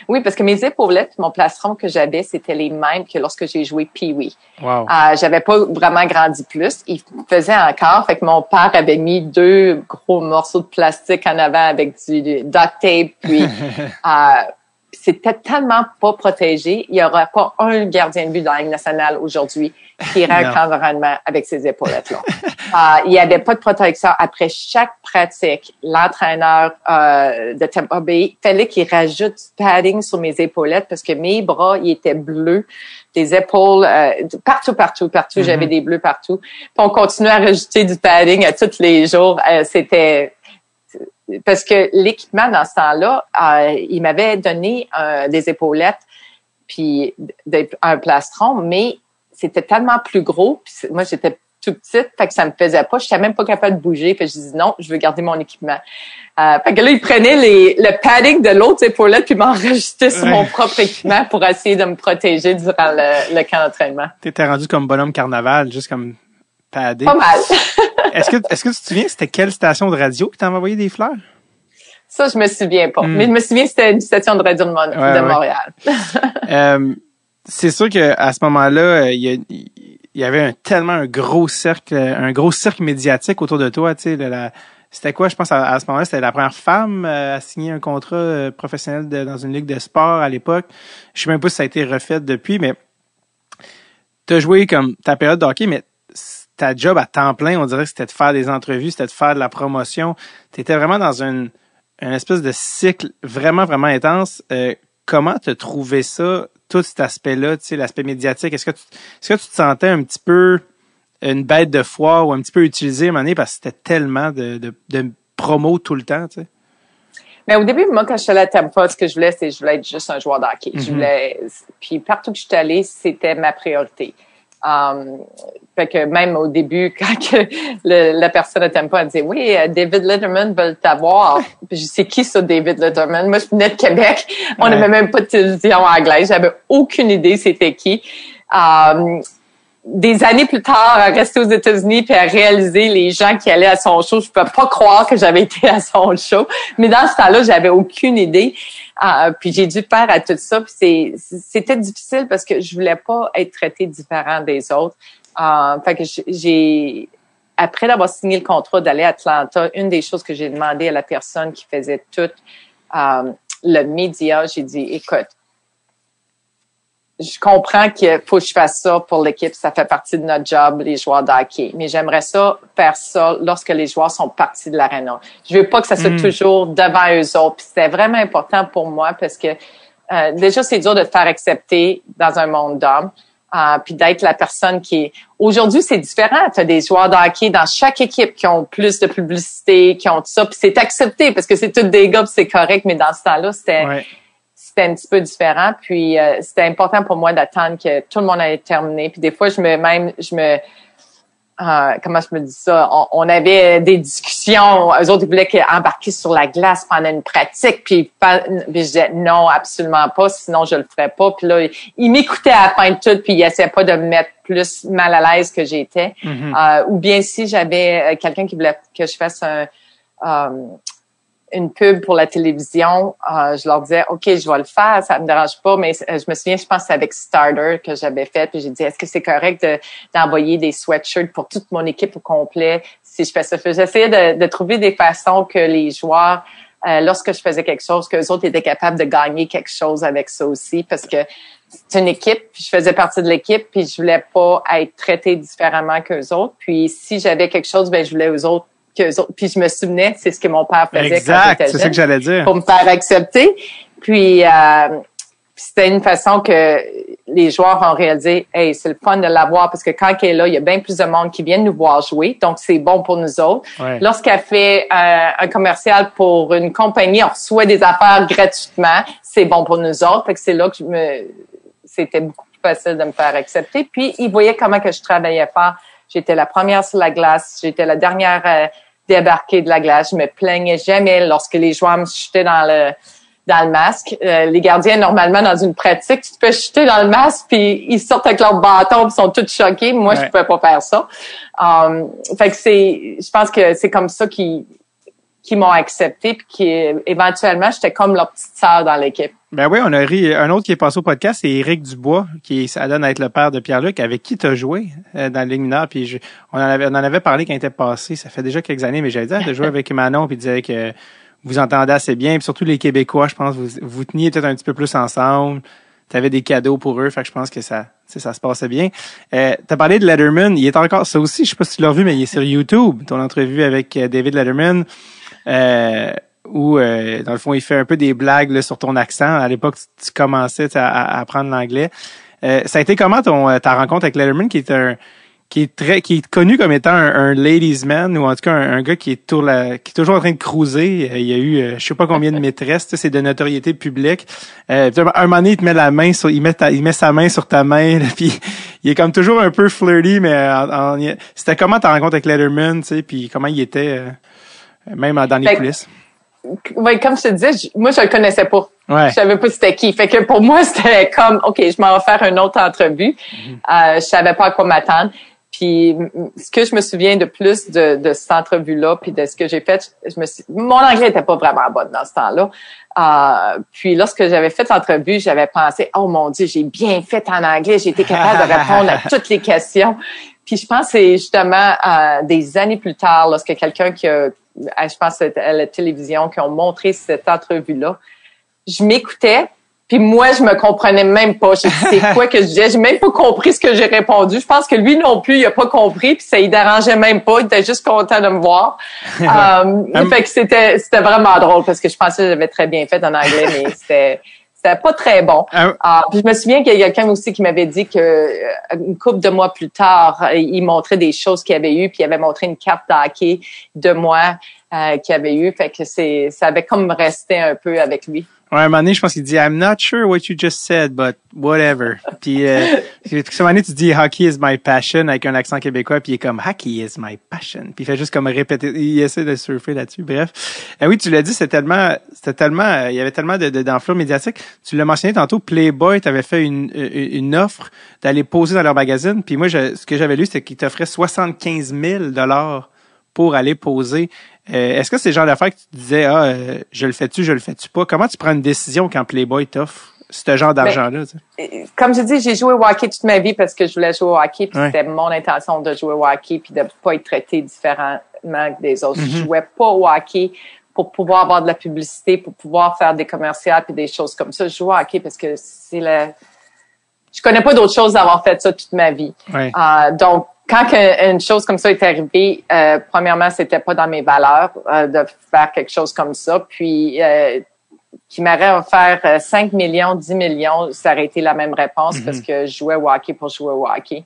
Oui, parce que mes épaulettes, mon plastron que j'avais, c'était les mêmes que lorsque j'ai joué Pee-wee. Wow. J'avais pas vraiment grandi plus. Il faisait encore. Fait que mon père avait mis 2 gros morceaux de plastique en avant avec du duct tape. Puis, c'était tellement pas protégé. Il y aura pas un gardien de but dans la Ligue nationale aujourd'hui qui irait un camp d'entraînement avec ces épaulettes-là. Il y avait pas de protection. Après chaque pratique, l'entraîneur de Tampa Bay fallait qu'il rajoute du padding sur mes épaulettes parce que mes bras, ils étaient bleus. Des épaules, partout, Mm-hmm. J'avais des bleus partout. Puis on continuait à rajouter du padding à tous les jours. C'était parce que l'équipement dans ce temps-là, il m'avait donné des épaulettes puis un plastron, mais c'était tellement plus gros. Puis moi, j'étais tout petite, fait que ça me faisait pas. Je n'étais même pas capable de bouger. Fait que je dis non, je veux garder mon équipement. Fait que là, il prenait le padding de l'autre épaulette puis m'enregistrait sur mon propre équipement pour essayer de me protéger durant le camp d'entraînement. T'étais rendu comme bonhomme carnaval, juste comme padé. Pas mal. Est-ce que tu te souviens, c'était quelle station de radio qui t'avait envoyé des fleurs? Ça, je me souviens pas. Mais je me souviens que c'était une station de radio de Montréal. C'est sûr que à ce moment-là, il y avait tellement un gros cirque médiatique autour de toi. Tu sais, c'était quoi? Je pense à ce moment-là, c'était la première femme à signer un contrat professionnel dans une ligue de sport à l'époque. Je sais même pas si ça a été refait depuis, mais t'as joué comme ta période de hockey, mais ta job à temps plein, on dirait que c'était de faire des entrevues, c'était de faire de la promotion. T'étais vraiment dans une un espèce de cycle vraiment, vraiment intense. Comment t'as trouvé ça, tout cet aspect-là, tu sais, l'aspect médiatique? Est-ce que tu te sentais un petit peu une bête de foire ou un petit peu utilisé à un moment donné parce que c'était tellement de promo tout le temps, tu sais? Mais au début, moi, quand je suis allée à Tampa, ce que je voulais être juste un joueur de hockey. Puis partout que je suis allée, c'était ma priorité. Fait que même au début, quand la personne à Tampa a dit, oui, David Letterman veut t'avoir. Puis je dis, c'est qui ça, David Letterman? Moi, je venais de Québec. On n'avait même pas de télévision anglaise. J'avais aucune idée c'était qui. Des années plus tard, à rester aux États-Unis puis à réaliser les gens qui allaient à son show, je peux pas croire que j'avais été à son show. Mais dans ce temps-là, j'avais aucune idée. Puis j'ai dû faire à tout ça. Puis c'était difficile parce que je voulais pas être traitée différent des autres. Fait que après d'avoir signé le contrat d'aller à Atlanta, une des choses que j'ai demandé à la personne qui faisait tout le média, j'ai dit, écoute, je comprends qu'il faut que je fasse ça pour l'équipe, ça fait partie de notre job, les joueurs de hockey. Mais j'aimerais faire ça lorsque les joueurs sont partis de l'aréna. Je veux pas que ça soit toujours devant eux autres. Puis c'était vraiment important pour moi parce que déjà c'est dur de te faire accepter dans un monde d'hommes. Puis d'être la personne qui est... Aujourd'hui, c'est différent. Tu as des joueurs de hockey dans chaque équipe qui ont plus de publicité, qui ont tout ça. Puis c'est accepté parce que c'est tous des gars, puis c'est correct. Mais dans ce temps-là, c'était un petit peu différent. Puis c'était important pour moi d'attendre que tout le monde ait terminé. Puis des fois, comment je me dis ça? On avait des discussions. Eux autres, ils voulaient embarquer sur la glace pendant une pratique. Puis je disais non, absolument pas. Sinon, je le ferais pas. Puis là, ils m'écoutaient à la fin de tout. Puis ils essayaient pas de me mettre plus mal à l'aise que j'étais. Ou bien si j'avais quelqu'un qui voulait que je fasse une pub pour la télévision, je leur disais, OK, je vais le faire, ça me dérange pas, mais je me souviens, je pense que c'est avec Starter que j'avais fait, puis j'ai dit, est-ce que c'est correct d'envoyer des sweatshirts pour toute mon équipe au complet si je fais ça? J'essayais de trouver des façons que les joueurs, lorsque je faisais quelque chose, qu'eux autres étaient capables de gagner quelque chose avec ça aussi, parce que c'est une équipe, puis je faisais partie de l'équipe, puis je voulais pas être traitée différemment qu'eux autres, puis si j'avais quelque chose, ben je voulais eux autres. Puis je me souvenais, c'est ce que mon père faisait quand j'étais jeune. C'est ça que j'allais dire. Pour me faire accepter. Puis c'était une façon que les joueurs ont réalisé, hey, c'est le fun de l'avoir parce que quand elle est là, il y a bien plus de monde qui vient nous voir jouer, donc c'est bon pour nous autres. Ouais. Lorsqu'elle fait un commercial pour une compagnie, on reçoit des affaires gratuitement, c'est bon pour nous autres. Fait que c'est là que c'était beaucoup plus facile de me faire accepter. Puis ils voyaient comment que je travaillais fort. J'étais la première sur la glace, j'étais la dernière débarquée de la glace. Je me plaignais jamais lorsque les joueurs me chutaient dans le masque. Les gardiens, normalement, dans une pratique, tu te fais chuter dans le masque, puis ils sortent avec leur bâton, puis ils sont tous choqués. Moi, je pouvais pas faire ça. Fait que je pense que c'est comme ça qui m'ont accepté, puis éventuellement, j'étais comme leur petite sœur dans l'équipe. Ben oui, on a ri. Un autre qui est passé au podcast, c'est Éric Dubois, ça donne à être le père de Pierre-Luc, avec qui tu as joué dans la Ligue mineure. Puis on en avait parlé quand il était passé. Ça fait déjà quelques années, mais j'avais dit de jouer avec Manon, puis il disait que vous entendez assez bien. Puis surtout les Québécois, je pense, vous teniez peut-être un petit peu plus ensemble. Tu avais des cadeaux pour eux, fait que je pense que ça se passait bien. T'as parlé de Letterman, il est encore ça aussi. Je sais pas si tu l'as vu, mais il est sur YouTube. Ton entrevue avec David Letterman. Où, dans le fond, il fait un peu des blagues là, sur ton accent. À l'époque, tu commençais à apprendre l'anglais. Ça a été comment ta rencontre avec Letterman, qui est connu comme étant un ladies man, ou en tout cas un gars qui est toujours en train de cruiser. Il y a eu je sais pas combien de maîtresses, c'est de notoriété publique. Un moment donné, il te met il met sa main sur ta main, là, puis il est comme toujours un peu flirty, mais c'était comment ta rencontre avec Letterman, tu sais, puis comment il était même dans les coulisses? Oui, comme je te disais, moi, je le connaissais pas. Ouais. Je savais pas c'était qui. Fait que pour moi, c'était comme, OK, je m'en vais faire une autre entrevue. Je savais pas à quoi m'attendre. Puis, ce que je me souviens de plus de cette entrevue-là, puis de ce que j'ai fait, mon anglais était pas vraiment bon dans ce temps-là. Puis, lorsque j'avais fait l'entrevue, j'avais pensé, oh mon Dieu, j'ai bien fait en anglais, j'ai été capable de répondre à toutes les questions. Puis, je pense que c'est justement des années plus tard, lorsque quelqu'un je pense à la télévision, qui ont montré cette entrevue-là, je m'écoutais, Puis moi, je me comprenais même pas. J'ai dit, c'est quoi que je disais? J'ai même pas compris ce que j'ai répondu. Je pense que lui non plus, il a pas compris, puis ça il dérangeait même pas. Il était juste content de me voir. Fait que c'était vraiment drôle parce que je pensais que j'avais très bien fait en anglais, mais c'était pas très bon. Puis je me souviens qu'il y a quelqu'un aussi qui m'avait dit que une couple de mois plus tard, il montrait des choses qu'il avait eues, puis il avait montré une carte de hockey de moi qu'il avait eu. Fait que ça avait comme resté un peu avec lui. Ouais, à un moment donné, je pense qu'il dit I'm not sure what you just said, but whatever. Puis à un moment donné, tu dis hockey is my passion avec un accent québécois, puis il est comme hockey is my passion. Puis il fait juste comme répéter, il essaie de surfer là-dessus. Bref, oui, tu l'as dit, c'était tellement, il y avait tellement d'enflure médiatique. Tu l'as mentionné tantôt, Playboy t'avait fait une offre d'aller poser dans leur magazine. Puis moi, ce que j'avais lu, c'était qu'ils t'offraient 75 000 $ pour aller poser. Est-ce que c'est le genre d'affaires que tu te disais, je le fais-tu pas? Comment tu prends une décision quand Playboy t'offre ce genre d'argent-là? Comme je dis, j'ai joué au hockey toute ma vie parce que je voulais jouer au hockey, puis c'était mon intention de jouer au hockey puis de pas être traité différemment des autres. Je jouais pas au hockey pour pouvoir avoir de la publicité, pour pouvoir faire des commerciales puis des choses comme ça. Je jouais au hockey parce que je connais pas d'autre chose d'avoir fait ça toute ma vie. Ouais. Donc, quand une chose comme ça est arrivée, premièrement, c'était pas dans mes valeurs de faire quelque chose comme ça. Puis, qui m'aurait offert 5 millions, 10 millions, ça aurait été la même réponse parce que je jouais au hockey pour jouer au hockey.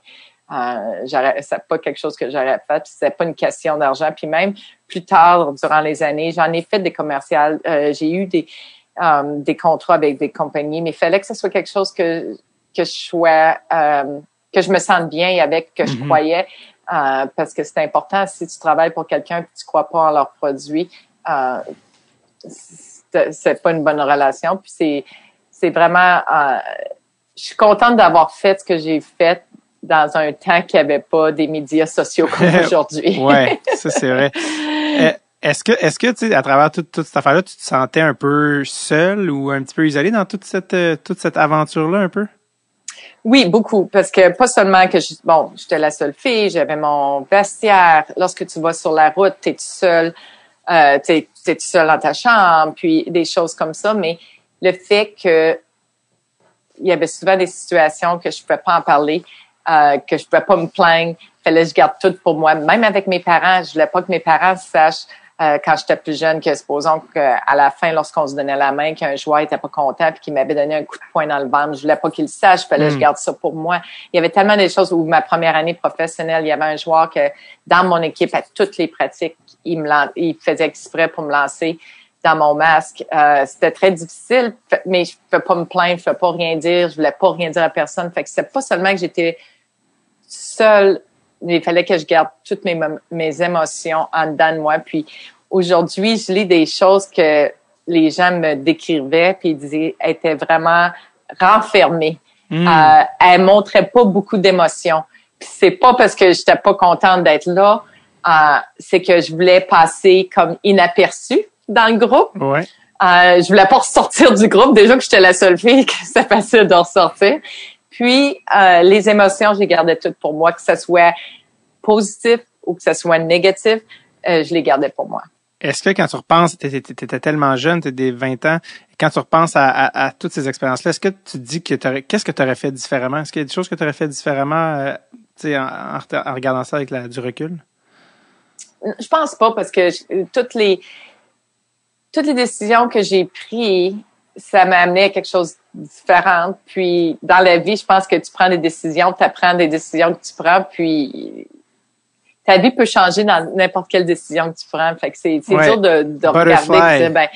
C'est pas quelque chose que j'aurais fait. Puis c'était pas une question d'argent. Puis même plus tard, durant les années, j'en ai fait des commerciales. J'ai eu des contrats avec des compagnies, mais il fallait que ce soit quelque chose que je sois que je me sente bien avec, que je croyais, parce que c'est important. Si tu travailles pour quelqu'un et tu crois pas en leurs produits, c'est pas une bonne relation. Puis c'est vraiment, je suis contente d'avoir fait ce que j'ai fait dans un temps qu'il n'y avait pas des médias sociaux comme aujourd'hui. Ouais, ça c'est vrai. Est-ce que tu sais, à travers toute cette affaire-là, tu te sentais un peu seule ou un petit peu isolée dans toute cette aventure-là un peu? Oui, beaucoup, parce que pas seulement que j'étais la seule fille, j'avais mon vestiaire. Lorsque tu vas sur la route, t'es tout seul, t'es tout seul dans ta chambre, puis des choses comme ça. Mais le fait que il y avait souvent des situations que je pouvais pas en parler, que je pouvais pas me plaindre, fallait que je garde tout pour moi. Même avec mes parents, je voulais pas que mes parents sachent quand j'étais plus jeune que supposons qu'à la fin, lorsqu'on se donnait la main, qu'un joueur était pas content puis qu'il m'avait donné un coup de poing dans le ventre, je voulais pas qu'il le sache, fallait que je garde ça pour moi. Il y avait tellement de choses où ma première année professionnelle, il y avait un joueur que dans mon équipe, à toutes les pratiques, il faisait exprès pour me lancer dans mon masque. C'était très difficile, mais je pouvais pas me plaindre, je pouvais pas rien dire, je voulais pas rien dire à personne. Fait que c'était pas seulement que j'étais seule, il fallait que je garde toutes mes émotions en dedans de moi. Puis aujourd'hui, je lis des choses que les gens me décrivaient, puis ils disaient qu'elle était vraiment renfermée. Elle montrait pas beaucoup d'émotions. Puis c'est pas parce que j'étais pas contente d'être là, c'est que je voulais passer comme inaperçue dans le groupe. Ouais. Je voulais pas ressortir du groupe. Déjà que j'étais la seule fille, que c'était facile de ressortir. Puis, les émotions, je les gardais toutes pour moi, que ce soit positif ou que ce soit négatif, je les gardais pour moi. Est-ce que quand tu repenses, t'étais tellement jeune, t'es des 20 ans, quand tu repenses à toutes ces expériences-là, est-ce que tu te dis que qu'est-ce que tu aurais fait différemment? Est-ce qu'il y a des choses que tu aurais fait différemment, en regardant ça avec du recul? Je pense pas, parce que toutes les décisions que j'ai prises, ça m'a amené à quelque chose de différent. Puis, dans la vie, je pense que tu prends des décisions, tu apprends des décisions que tu prends, puis ta vie peut changer dans n'importe quelle décision que tu prends. Fait que c'est dur de regarder et de dire,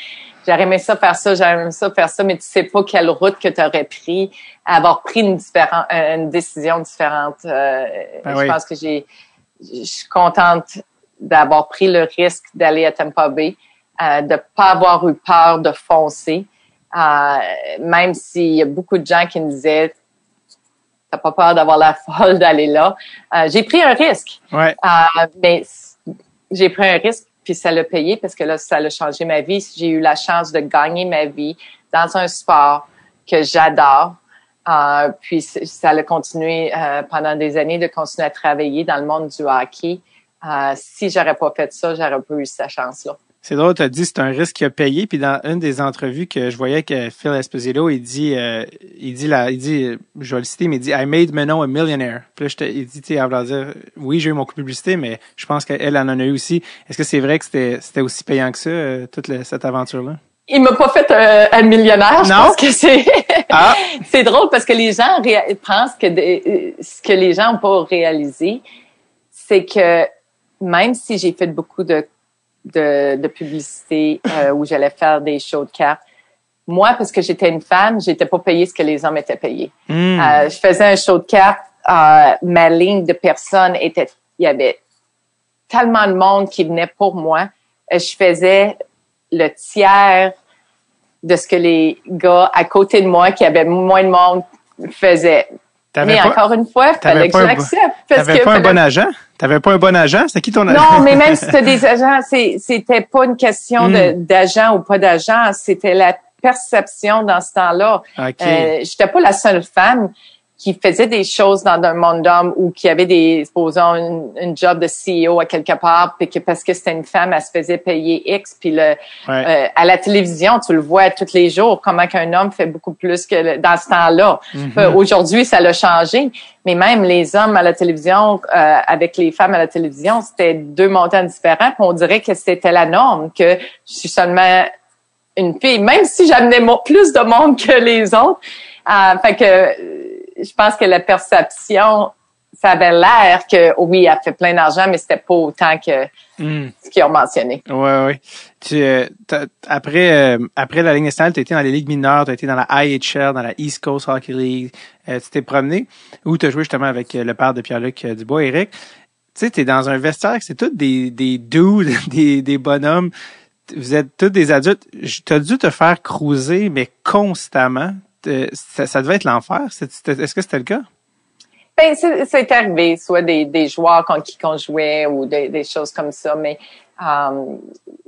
j'aurais aimé ça faire ça, j'aurais aimé ça faire ça, mais tu sais pas quelle route que tu aurais pris, avoir pris une décision différente. Je pense que je suis contente d'avoir pris le risque d'aller à Tampa Bay, de pas avoir eu peur de foncer. Même s'il y a beaucoup de gens qui me disaient t'as pas peur d'avoir la folle d'aller là. J'ai pris un risque. Ouais. Mais j'ai pris un risque, puis ça l'a payé parce que là, ça a changé ma vie. J'ai eu la chance de gagner ma vie dans un sport que j'adore. Puis ça a continué pendant des années de continuer à travailler dans le monde du hockey. Si j'aurais pas fait ça, j'aurais pas eu cette chance-là. C'est drôle, tu as dit c'est un risque qu'il a payé, puis dans une des entrevues que je voyais que Phil Esposito, il dit, je vais le citer, mais il dit I made Manon a millionaire. Puis là, il dit, elle va dire, oui, j'ai eu mon coup de publicité, mais je pense qu'elle en a eu aussi. Est-ce que c'est vrai que c'était aussi payant que ça, cette aventure-là? Il m'a pas fait un millionnaire. Je pense que c'est c'est drôle parce que les gens pensent que ce que les gens n'ont pas réalisé, c'est que même si j'ai fait beaucoup de publicité où j'allais faire des shows de cartes, moi, parce que j'étais une femme, j'étais pas payée ce que les hommes étaient payés. Je faisais un show de cartes, ma ligne de personnes il y avait tellement de monde qui venait pour moi. Je faisais le tiers de ce que les gars à côté de moi qui avaient moins de monde faisaient. Mais encore une fois, il fallait que je l'accepte. T'avais pas un bon agent? T'avais pas un bon agent? C'est qui ton agent? Non, mais même si c'était des agents, c'était pas une question d'agent ou pas d'agent, c'était la perception dans ce temps-là. Okay. J'étais pas la seule femme qui faisait des choses dans un monde d'hommes ou qui avait supposons, une job de CEO à quelque part, puis que parce que c'était une femme, elle se faisait payer X, puis à la télévision, tu le vois tous les jours, comment qu'un homme fait beaucoup plus que dans ce temps-là. Aujourd'hui, ça l'a changé, mais même les hommes à la télévision, avec les femmes à la télévision, c'était deux montants différents, puis on dirait que c'était la norme, que je suis seulement une fille, même si j'amenais plus de monde que les autres. Fait que je pense que la perception, ça avait l'air que, oui, elle fait plein d'argent, mais c'était pas autant que ce qu'ils ont mentionné. Oui. Après la Ligue nationale, tu as été dans les ligues mineures, tu as été dans la IHL, dans la East Coast Hockey League. Tu t'es promené, où tu as joué justement avec le père de Pierre-Luc Dubois, Éric. Tu sais, tu es dans un vestiaire, c'est tous des dudes, des bonhommes. Vous êtes tous des adultes. Tu as dû te faire cruiser, mais constamment. Ça devait être l'enfer. Est-ce que c'était le cas? Ben, c'est arrivé, soit des joueurs contre qui on jouait ou des choses comme ça, mais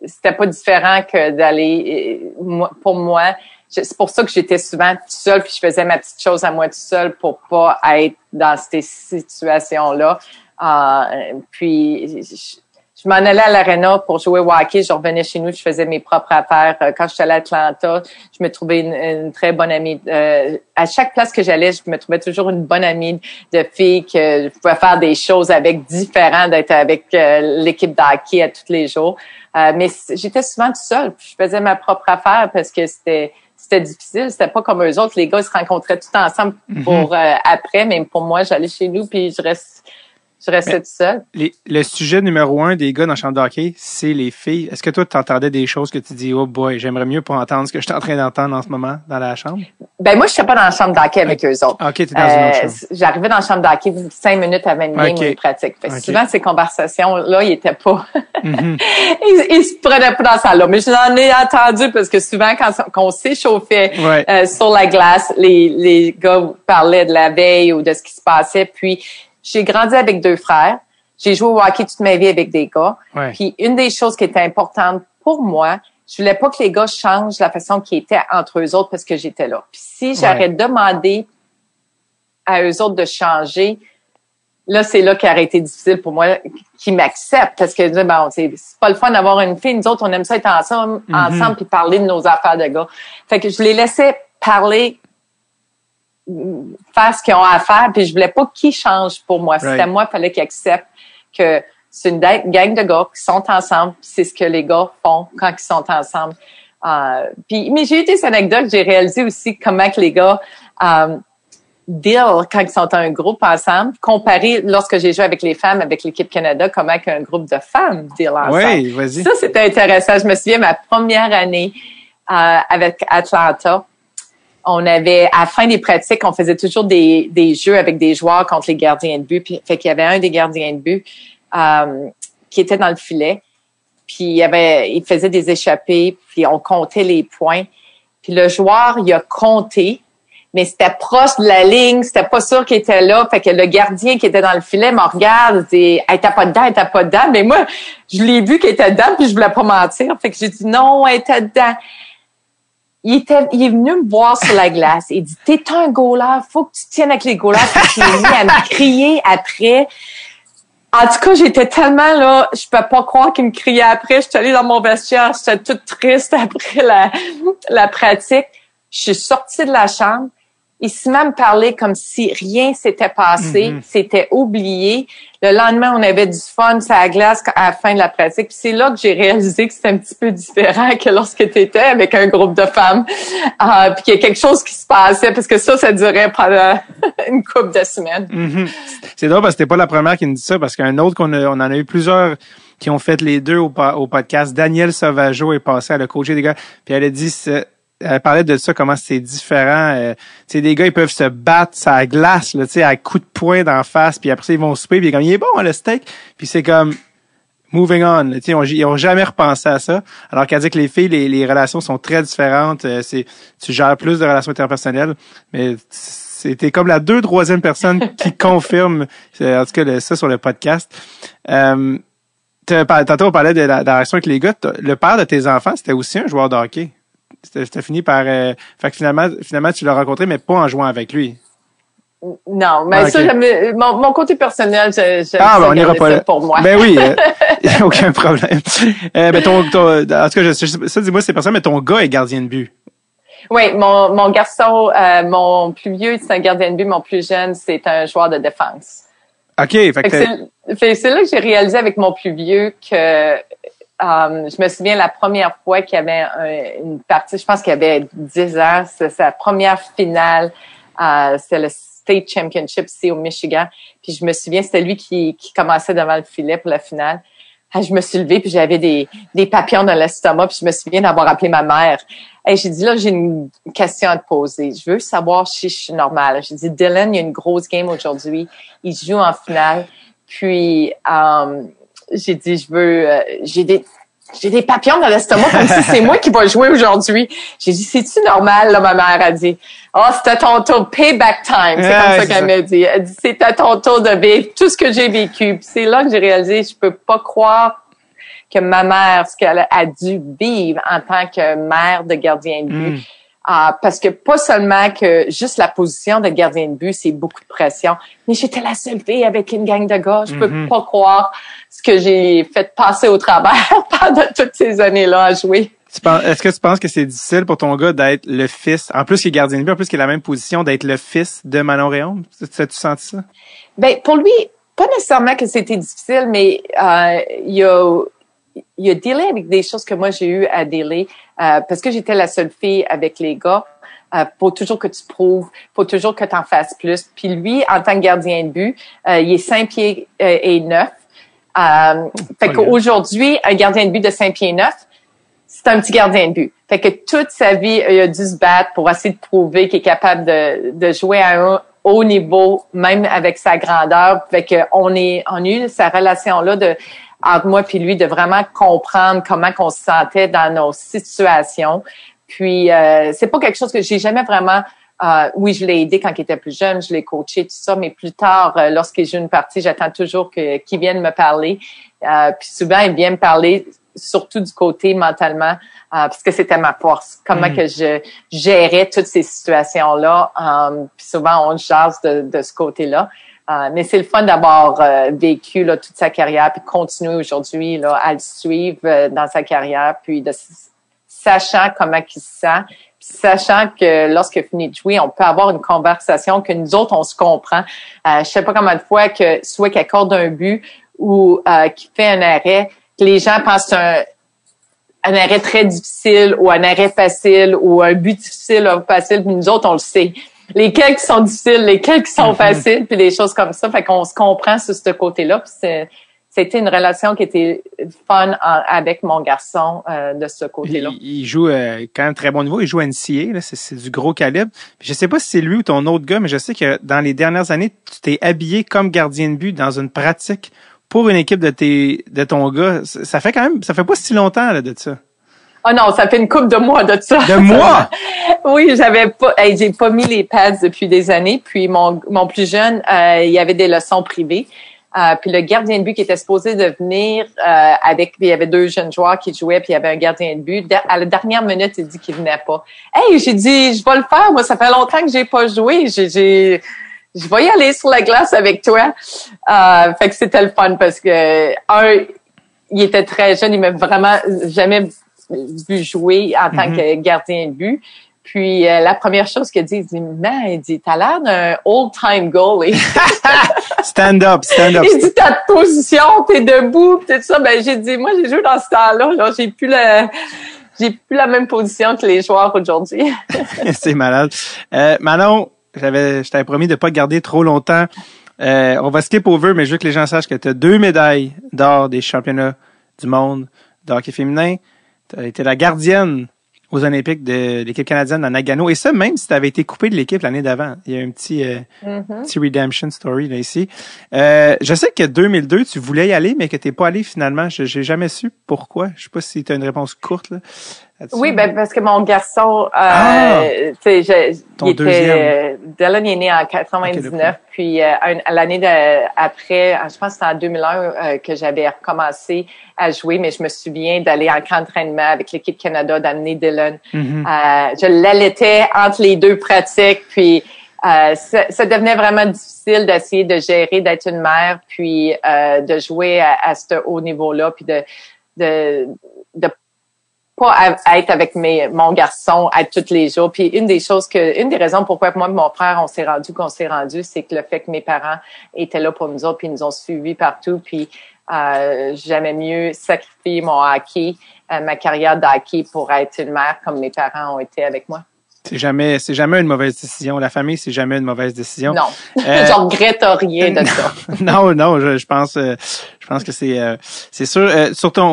c'était pas différent que d'aller. Pour moi, c'est pour ça que j'étais souvent toute seule, puis je faisais ma petite chose à moi toute seule pour pas être dans ces situations-là. Puis je m'en allais à l'aréna pour jouer au hockey. Je revenais chez nous, je faisais mes propres affaires. Quand je suis allée à Atlanta, je me trouvais une très bonne amie. À chaque place que j'allais, je me trouvais toujours une bonne amie de filles que je pouvais faire des choses avec, différentes d'être avec l'équipe de hockey à tous les jours. Mais j'étais souvent toute seule. Je faisais ma propre affaire parce que c'était difficile. C'était pas comme eux autres. Les gars, ils se rencontraient tout ensemble pour après. Même pour moi, j'allais chez nous puis je restais toute seule. Le sujet numéro 1 des gars dans la chambre de hockey, c'est les filles. Est-ce que toi, tu entendais des choses que tu dis, oh boy, j'aimerais mieux pas entendre ce que je suis en train d'entendre en ce moment dans la chambre? Ben, moi, je suis pas dans la chambre de hockey avec eux autres. OK, t'es dans une autre chambre. J'arrivais dans la chambre de hockey 5 minutes avant une game ou une pratique. Fait que souvent, ces conversations-là, ils étaient pas, ils se prenaient pas dans ça là. Mais j'en ai entendu parce que souvent, quand on s'échauffait, sur la glace, les gars parlaient de la veille ou de ce qui se passait. Puis, j'ai grandi avec 2 frères. J'ai joué au hockey toute ma vie avec des gars. Puis une des choses qui était importante pour moi, je voulais pas que les gars changent la façon qu'ils étaient entre eux autres parce que j'étais là. Puis si j'aurais demandé à eux autres de changer, là, c'est là qu'il aurait été difficile pour moi qu'ils m'acceptent parce que bon, c'est pas le fun d'avoir une fille. Nous autres, on aime ça être ensemble puis parler de nos affaires de gars. Fait que je les laissais parler, faire ce qu'ils ont à faire, puis je voulais pas qu'ils changent pour moi. C'était moi, il fallait qu'ils acceptent que c'est une gang de gars qui sont ensemble, puis c'est ce que les gars font quand ils sont ensemble. Mais j'ai eu des anecdotes, j'ai réalisé aussi comment que les gars deal quand ils sont un groupe ensemble, comparé lorsque j'ai joué avec les femmes, avec l'équipe Canada, comment qu'un groupe de femmes deal ensemble. Oui, vas-y. Ça, c'était intéressant. Je me souviens, ma première année avec Atlanta, on avait, à la fin des pratiques, on faisait toujours des jeux avec des joueurs contre les gardiens de but. Puis, fait qu'il y avait un des gardiens de but qui était dans le filet. Puis il faisait des échappées. Puis on comptait les points. Puis le joueur, il a compté, mais c'était proche de la ligne. C'était pas sûr qu'il était là. Fait que le gardien qui était dans le filet me regarde et dit, elle était pas dedans, elle était pas dedans. Mais moi, je l'ai vu qu'elle était dedans. Puis je voulais pas mentir. Fait que j'ai dit non, elle était dedans. Il est venu me voir sur la glace. Il dit, t'es un goaler, faut que tu tiennes avec les goalers. Puis il s'est mis à me crier après. En tout cas, j'étais tellement là, je peux pas croire qu'il me criait après. J'étais allée dans mon vestiaire, j'étais toute triste après la pratique. Je suis sortie de la chambre. Il s'est même parlé comme si rien s'était passé, c'était oublié. Le lendemain, on avait du fun sur la glace à la fin de la pratique. Puis c'est là que j'ai réalisé que c'était un petit peu différent que lorsque tu étais avec un groupe de femmes. Puis qu'il y a quelque chose qui se passait, parce que ça durait pendant une couple de semaines. C'est drôle parce que t'es pas la première qui me dit ça, parce qu'un autre on en a eu plusieurs qui ont fait les deux au podcast. Danielle Sauvageau est passée, elle a coaché des gars, puis elle a dit elle parlait de ça, comment c'est différent. Tu sais, des gars, ils peuvent se battre sur la glace, là, tu sais, à coups de poing d'en face, puis après ça, ils vont souper, puis comme, il est bon, le steak. Puis c'est comme, moving on. Tu sais, ils ont jamais repensé à ça. Alors qu'elle dit que les filles, les relations sont très différentes. Tu gères plus de relations interpersonnelles, mais c'était comme la troisième personne qui confirme, en tout cas, ça sur le podcast. Tantôt, on parlait de la relation avec les gars. Le père de tes enfants, c'était aussi un joueur de hockey. C'était fini par... fait que finalement, tu l'as rencontré, mais pas en jouant avec lui. Non, mais okay. Ça, mon côté personnel, on ira pas là. Pour moi. Ben oui, aucun problème. Mais en tout cas, ça, dis-moi, c'est personne, mais ton gars est gardien de but. Oui, mon garçon, mon plus vieux, c'est un gardien de but, mon plus jeune, c'est un joueur de défense. OK. C'est là que j'ai réalisé avec mon plus vieux que je me souviens la première fois qu'il y avait une partie, je pense qu'il y avait 10 ans, c'est sa première finale, c'était le State Championship ici au Michigan. Puis je me souviens, c'était lui qui commençait devant le filet pour la finale. Je me suis levée, puis j'avais des papillons dans l'estomac, puis je me souviens d'avoir appelé ma mère. J'ai dit, là, j'ai une question à te poser. Je veux savoir si je suis normale. J'ai dit, Dylan, il y a une grosse game aujourd'hui. Il joue en finale. Puis, j'ai dit, j'ai des papillons dans l'estomac comme si c'est moi qui vais jouer aujourd'hui. J'ai dit, c'est-tu normal, là, ma mère a dit. C'était ton tour, payback time. C'est comme ça qu'elle m'a dit. Elle dit, c'est à ton tour de vivre tout ce que j'ai vécu. Puis c'est là que j'ai réalisé, je peux pas croire que ma mère, ce qu'elle a dû vivre en tant que mère de gardien de but. Parce que pas seulement que juste la position de gardien de but, c'est beaucoup de pression, mais j'étais la seule fille avec une gang de gars. Je peux pas croire ce que j'ai fait passer au travers pendant toutes ces années-là à jouer. Est-ce que tu penses que c'est difficile pour ton gars d'être le fils, en plus qu'il est gardien de but, en plus qu'il a la même position, d'être le fils de Manon Rhéaume? As-tu senti ça? Ben, pour lui, pas nécessairement que c'était difficile, mais il a dealé avec des choses que moi j'ai eu à dealer parce que j'étais la seule fille avec les gars. Faut toujours que tu prouves, faut toujours que tu en fasses plus. Puis lui, en tant que gardien de but, il est 5 pieds et 9. Fait qu'aujourd'hui, un gardien de but de 5 pieds 9, c'est un petit gardien de but. Fait que toute sa vie, il a dû se battre pour essayer de prouver qu'il est capable de jouer à un haut niveau, même avec sa grandeur. Fait que on a eu sa relation-là entre moi puis lui, de vraiment comprendre comment qu'on se sentait dans nos situations. Puis c'est pas quelque chose que j'ai jamais vraiment oui, je l'ai aidé quand il était plus jeune, je l'ai coaché, tout ça, mais plus tard, lorsqu'il joue une partie, j'attends toujours qu'il vienne me parler. Puis souvent, il vient me parler, surtout du côté mentalement, parce que c'était ma force. Comment que je gérais toutes ces situations-là. Puis souvent, on jase de ce côté-là. Mais c'est le fun d'avoir vécu là, toute sa carrière, puis de continuer aujourd'hui là, à le suivre dans sa carrière, puis sachant comment il se sent, puis sachant que lorsqu'il finit de jouer, on peut avoir une conversation que nous autres, on se comprend. Je sais pas combien de fois que soit qu'il accorde un but ou qu'il fait un arrêt, que les gens pensent un arrêt très difficile ou un arrêt facile ou un but difficile ou facile, puis nous autres, on le sait. Lesquels qui sont difficiles, lesquels qui sont faciles, puis des choses comme ça. Fait qu'on se comprend sur ce côté-là. Puis c'était une relation qui était fun avec mon garçon de ce côté-là. Il joue quand même très bon niveau. Il joue à NCA, là, c'est du gros calibre. Puis je sais pas si c'est lui ou ton autre gars, mais je sais que dans les dernières années, tu t'es habillé comme gardien de but dans une pratique pour une équipe de ton gars. Ça fait pas si longtemps là, de ça. Oh non, ça fait une couple de mois de ça. De mois? Oui, j'ai pas mis les pads depuis des années. Puis mon plus jeune, il y avait des leçons privées. Puis le gardien de but qui était supposé de venir il y avait 2 jeunes joueurs qui jouaient, puis il y avait un gardien de but. À la dernière minute, il dit qu'il venait pas. Hey, j'ai dit, je vais le faire. Moi, ça fait longtemps que j'ai pas joué. je vais y aller sur la glace avec toi. Fait que c'était le fun parce que il était très jeune, il m'a vraiment jamais vu jouer en tant que gardien de but. Puis la première chose qu'il dit, il dit, t'as l'air d'un old-time goalie. Stand up. Il dit, ta position, t'es debout, tout ça. Ben j'ai dit, moi j'ai joué dans ce temps-là, là, j'ai plus la même position que les joueurs aujourd'hui. C'est malade. Manon, je t'avais promis de pas te garder trop longtemps. On va skip over, mais je veux que les gens sachent que tu as 2 médailles d'or des championnats du monde de hockey féminin. Tu as été la gardienne aux Olympiques de l'équipe canadienne à Nagano. Et ça, même si tu avais été coupé de l'équipe l'année d'avant. Il y a un petit redemption story là ici. Je sais que 2002, tu voulais y aller, mais que t'es pas allé finalement. J'ai jamais su pourquoi. Je sais pas si tu as une réponse courte là. Oui, ben parce que mon garçon, tu sais, Dylan est né en 99, puis l'année après, je pense que c'était en 2001 que j'avais recommencé à jouer, mais je me souviens d'aller en camp d'entraînement avec l'équipe Canada, d'amener Dylan. Je l'allaitais entre les 2 pratiques, puis ça devenait vraiment difficile d'essayer de gérer, d'être une mère, puis de jouer à ce haut niveau-là, puis de pas à être avec mon garçon à tous les jours. Puis une des raisons pourquoi moi et mon frère on s'est rendu, c'est que le fait que mes parents étaient là pour nous autres, puis ils nous ont suivis partout, puis j'aimais mieux sacrifier mon hockey, ma carrière de hockey pour être une mère comme mes parents ont été avec moi. C'est jamais une mauvaise décision. La famille, c'est jamais une mauvaise décision. Non. Je regrette rien de ça. Non, je pense que c'est sûr.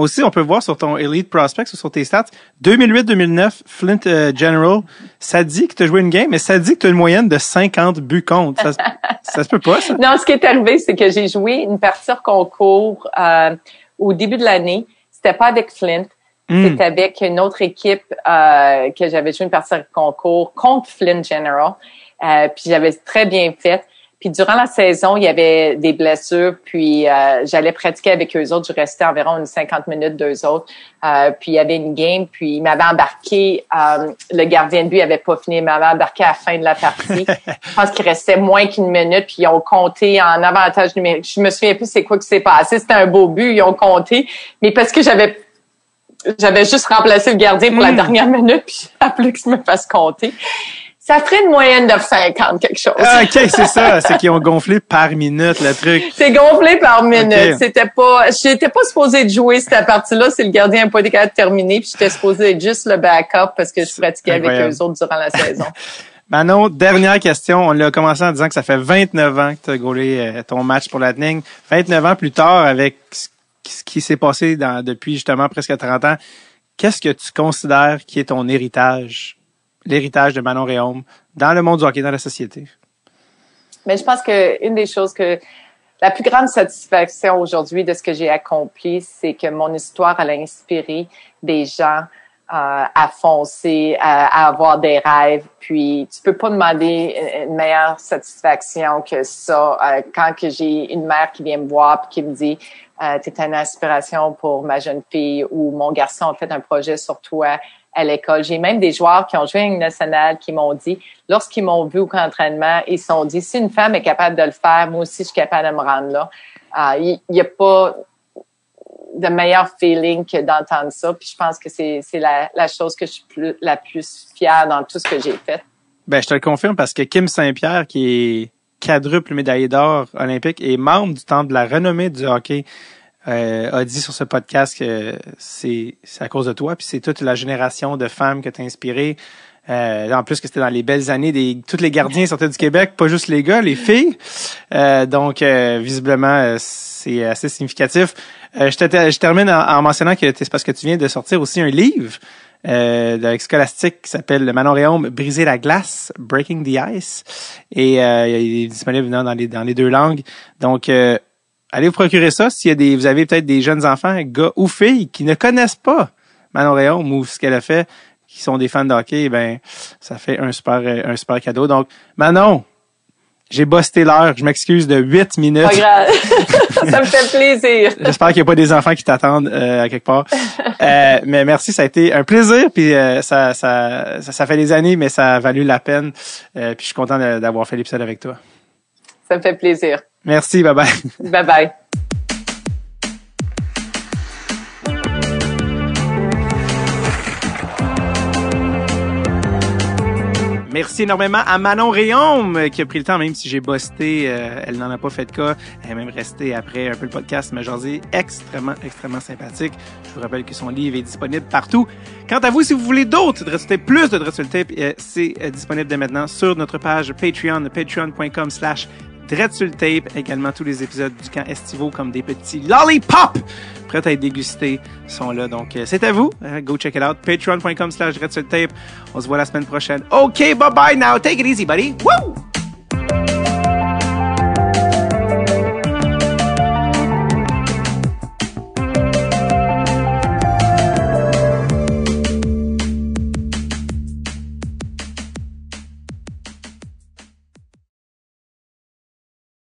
Aussi, on peut voir sur ton Elite Prospects ou sur tes stats, 2008-2009, Flint General, ça dit que tu as joué une game, mais ça dit que tu as une moyenne de 50 buts contre. Ça se peut pas, ça? Non, ce qui est arrivé, c'est que j'ai joué une partie hors concours au début de l'année. C'était pas avec Flint. C'était avec une autre équipe que j'avais joué une partie de concours contre Flint General. Puis j'avais très bien fait. Puis durant la saison, il y avait des blessures. Puis j'allais pratiquer avec eux autres. Je restais environ 50 minutes d'eux autres. Puis il y avait une game. Puis il m'avait embarqué. Le gardien de but avait pas fini. Il m'avait embarqué à la fin de la partie. Je pense qu'il restait moins qu'une minute. Puis ils ont compté en avantage numérique. Je me souviens plus c'est quoi qui s'est passé. C'était un beau but. Ils ont compté. Mais parce que j'avais juste remplacé le gardien pour la dernière minute, puis j'ai appelé que je me fasse compter. Ça ferait une moyenne de 50 quelque chose. Ah, OK, c'est ça. C'est qu'ils ont gonflé par minute, le truc. C'est gonflé par minute. Okay. J'étais pas supposée de jouer cette partie-là si le gardien n'a pas été capable de terminer, puis j'étais supposée être juste le backup parce que je pratiquais avec eux autres durant la saison. Manon, dernière question. On l'a commencé en disant que ça fait 29 ans que tu as gaulé ton match pour Lightning. 29 ans plus tard, avec ce qui s'est passé depuis justement presque 30 ans, qu'est-ce que tu considères qui est ton héritage, l'héritage de Manon Rhéaume dans le monde du hockey, dans la société? Mais je pense que une des choses la plus grande satisfaction aujourd'hui de ce que j'ai accompli, c'est que mon histoire, elle a inspiré des gens à foncer, à avoir des rêves. Puis tu peux pas demander une meilleure satisfaction que ça. Quand que j'ai une mère qui vient me voir et qui me dit t'es une inspiration pour ma jeune fille, ou mon garçon a fait un projet sur toi à l'école. J'ai même des joueurs qui ont joué à une nationale qui m'ont dit, lorsqu'ils m'ont vu au camp d'entraînement, ils se sont dit, si une femme est capable de le faire, moi aussi je suis capable de me rendre là. Il y a pas de meilleur feeling que d'entendre ça. Puis je pense que c'est la chose que je suis la plus fière dans tout ce que j'ai fait. Ben, je te le confirme parce que Kim Saint-Pierre, qui est quadruple médaillé d'or olympique et membre du Temple de la renommée du hockey, a dit sur ce podcast que c'est à cause de toi, puis c'est toute la génération de femmes que t'as inspiré. En plus que c'était dans les belles années, tous les gardiens sortaient du Québec, pas juste les gars, les filles. Donc, visiblement, c'est assez significatif. Je termine en mentionnant que c'est parce que tu viens de sortir aussi un livre avec Scholastic qui s'appelle Le Manon Rhéaume, Briser la glace, Breaking the Ice. Et il est disponible dans les 2 langues. Donc, allez vous procurer ça si vous avez peut-être des jeunes enfants, gars ou filles, qui ne connaissent pas Manon Rhéaume ou ce qu'elle a fait, qui sont des fans de hockey, ben ça fait un super cadeau. Donc, Manon, j'ai busté l'heure. Je m'excuse de 8 minutes. Pas grave. Ça me fait plaisir. J'espère qu'il n'y a pas des enfants qui t'attendent à quelque part. Mais merci, ça a été un plaisir. Puis ça fait des années, mais ça a valu la peine. Puis je suis content d'avoir fait l'épisode avec toi. Ça me fait plaisir. Merci, bye-bye. Bye-bye. Merci énormément à Manon Réaume qui a pris le temps, même si j'ai busté, elle n'en a pas fait de cas. Elle est même restée après un peu le podcast, mais j'en ai extrêmement sympathique. Je vous rappelle que son livre est disponible partout. Quant à vous, si vous voulez d'autres Dread sur Tape, plus de Dread sur le Tape, c'est disponible dès maintenant sur notre page Patreon, patreon.com/Dread sur le Tape. Également, tous les épisodes du camp estival comme des petits lollipops prêts à être dégustés sont là. Donc, c'est à vous. Go check it out. Patreon.com/Dread sur le Tape. On se voit la semaine prochaine. OK, bye-bye now. Take it easy, buddy. Woo!